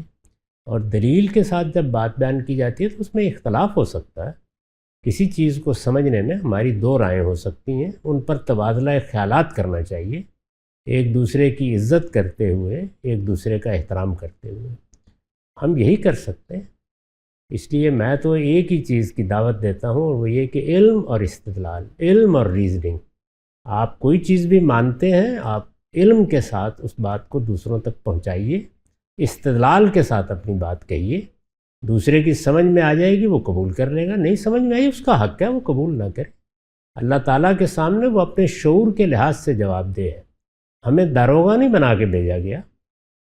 اور دلیل کے ساتھ جب بات بیان کی جاتی ہے تو اس میں اختلاف ہو سکتا ہے. کسی چیز کو سمجھنے میں ہماری دو رائیں ہو سکتی ہیں، ان پر تبادلہ خیالات کرنا چاہیے، ایک دوسرے کی عزت کرتے ہوئے، ایک دوسرے کا احترام کرتے ہوئے. ہم یہی کر سکتے ہیں. اس لیے میں تو ایک ہی چیز کی دعوت دیتا ہوں، اور وہ یہ کہ علم اور استدلال، علم اور ریزننگ. آپ کوئی چیز بھی مانتے ہیں، آپ علم کے ساتھ اس بات کو دوسروں تک پہنچائیے، استدلال کے ساتھ اپنی بات کہیے. دوسرے کی سمجھ میں آ جائے گی وہ قبول کر لے گا، نہیں سمجھ میں آئی اس کا حق ہے وہ قبول نہ کرے. اللہ تعالیٰ کے سامنے وہ اپنے شعور کے لحاظ سے جواب دہ ہے. ہمیں داروغہ نہیں بنا کے بھیجا گیا.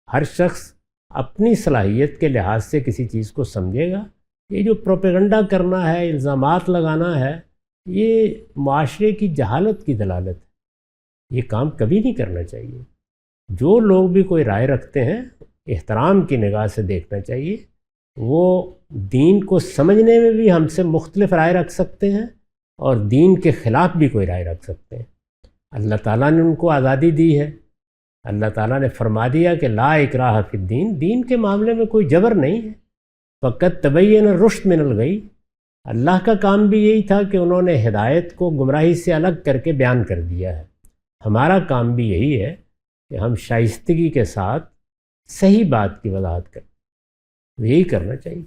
ہر شخص اپنی صلاحیت کے لحاظ سے کسی چیز کو سمجھے گا. یہ جو پروپیگنڈا کرنا ہے، الزامات لگانا ہے، یہ معاشرے کی جہالت کی دلالت ہے. یہ کام کبھی نہیں کرنا چاہیے. جو لوگ بھی کوئی رائے رکھتے ہیں احترام کی نگاہ سے دیکھنا چاہیے. وہ دین کو سمجھنے میں بھی ہم سے مختلف رائے رکھ سکتے ہیں اور دین کے خلاف بھی کوئی رائے رکھ سکتے ہیں. اللہ تعالیٰ نے ان کو آزادی دی ہے. اللہ تعالیٰ نے فرما دیا کہ لا اکراہ فی الدین، دین کے معاملے میں کوئی جبر نہیں ہے. فقط تبین الرشد من الغی. اللہ کا کام بھی یہی تھا کہ انہوں نے ہدایت کو گمراہی سے الگ کر کے بیان کر دیا ہے. ہمارا کام بھی یہی ہے کہ ہم شائستگی کے ساتھ صحیح بات کی وضاحت کریں. یہی کرنا چاہیے.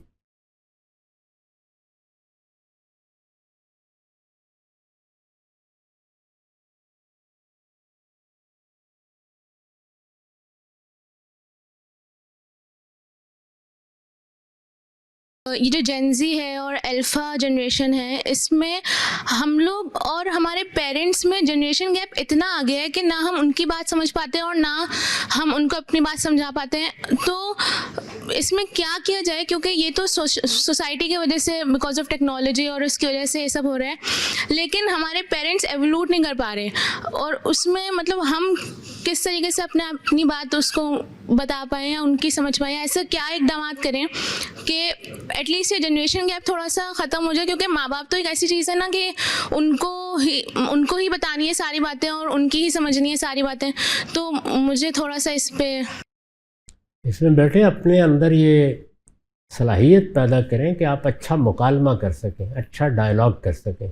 یہ جو جینزی ہے اور الفا جنریشن ہے، اس میں ہم لوگ اور ہمارے پیرنٹس میں جنریشن گیپ اتنا آ گیا ہے کہ نہ ہم ان کی بات سمجھ پاتے ہیں اور نہ ہم ان کو اپنی بات سمجھا پاتے ہیں. تو اس میں کیا جائے؟ کیونکہ یہ تو سوسائٹی کی وجہ سے، بیکاز آف ٹیکنالوجی اور اس کی وجہ سے یہ سب ہو رہا ہے، لیکن ہمارے پیرنٹس ایوولوٹ نہیں کر پا رہے. اور اس میں مطلب ہم کس طریقے سے اپنی بات اس کو بتا پائیں یا ان کی سمجھ پائیں، ایسا کیا اقدامات کریں کہ ایٹ لیسٹ یہ جنریشن گیپ تھوڑا سا ختم ہو جائے, کیونکہ ماں باپ تو ایک ایسی چیز ہے نا کہ ان کو ہی بتانی ہے ساری باتیں اور ان کی ہی سمجھنی ہے ساری باتیں. تو مجھے تھوڑا سا اس میں
بیٹھے اپنے اندر یہ صلاحیت پیدا کریں کہ آپ اچھا مکالمہ کر سکیں, اچھا ڈائلاگ کر سکیں.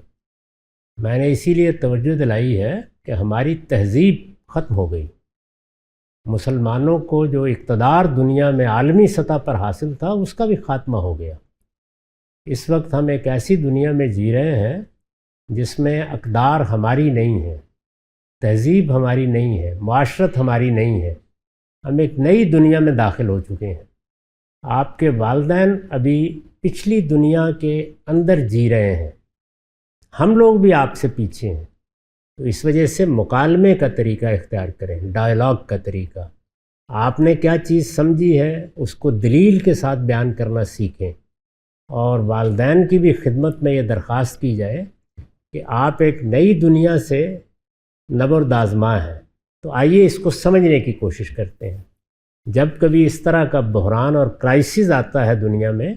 میں نے اسی لیے توجہ دلائی ہے کہ ہماری تہذیب ختم ہو گئی. مسلمانوں کو جو اقتدار دنیا میں عالمی سطح پر حاصل تھا اس کا بھی خاتمہ ہو گیا. اس وقت ہم ایک ایسی دنیا میں جی رہے ہیں جس میں اقدار ہماری نہیں ہے, تہذیب ہماری نہیں ہے, معاشرت ہماری نہیں ہے. ہم ایک نئی دنیا میں داخل ہو چکے ہیں. آپ کے والدین ابھی پچھلی دنیا کے اندر جی رہے ہیں, ہم لوگ بھی آپ سے پیچھے ہیں. تو اس وجہ سے مکالمے کا طریقہ اختیار کریں, ڈائلاگ کا طریقہ. آپ نے کیا چیز سمجھی ہے اس کو دلیل کے ساتھ بیان کرنا سیکھیں. اور والدین کی بھی خدمت میں یہ درخواست کی جائے کہ آپ ایک نئی دنیا سے نبردآزماں ہیں, تو آئیے اس کو سمجھنے کی کوشش کرتے ہیں. جب کبھی اس طرح کا بحران اور کرائسس آتا ہے دنیا میں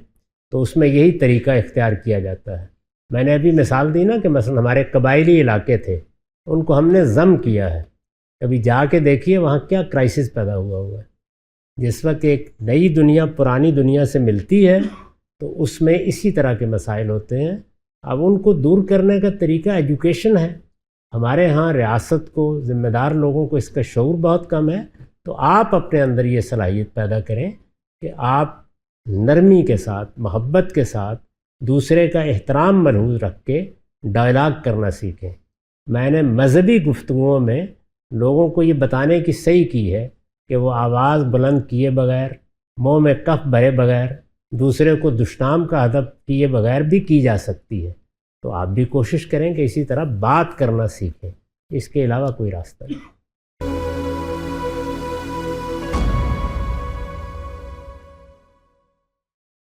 تو اس میں یہی طریقہ اختیار کیا جاتا ہے. میں نے ابھی مثال دی نا کہ مثلا ہمارے قبائلی علاقے تھے, ان کو ہم نے ضم کیا ہے. کبھی جا کے دیکھیے وہاں کیا کرائسس پیدا ہوا ہے. جس وقت ایک نئی دنیا پرانی دنیا سے ملتی ہے تو اس میں اسی طرح کے مسائل ہوتے ہیں. اب ان کو دور کرنے کا طریقہ ایجوکیشن ہے. ہمارے ہاں ریاست کو, ذمہ دار لوگوں کو اس کا شعور بہت کم ہے. تو آپ اپنے اندر یہ صلاحیت پیدا کریں کہ آپ نرمی کے ساتھ, محبت کے ساتھ, دوسرے کا احترام ملحوظ رکھ کے ڈائلاگ کرنا سیکھیں. میں نے مذہبی گفتگوؤں میں لوگوں کو یہ بتانے کی صحیح کی ہے کہ وہ آواز بلند کیے بغیر, منہ میں کف بھرے بغیر, دوسرے کو دشنام کا ہدف کیے بغیر بھی کی جا سکتی ہے. تو آپ بھی کوشش کریں کہ اسی طرح بات کرنا سیکھیں. اس کے علاوہ کوئی راستہ نہیں.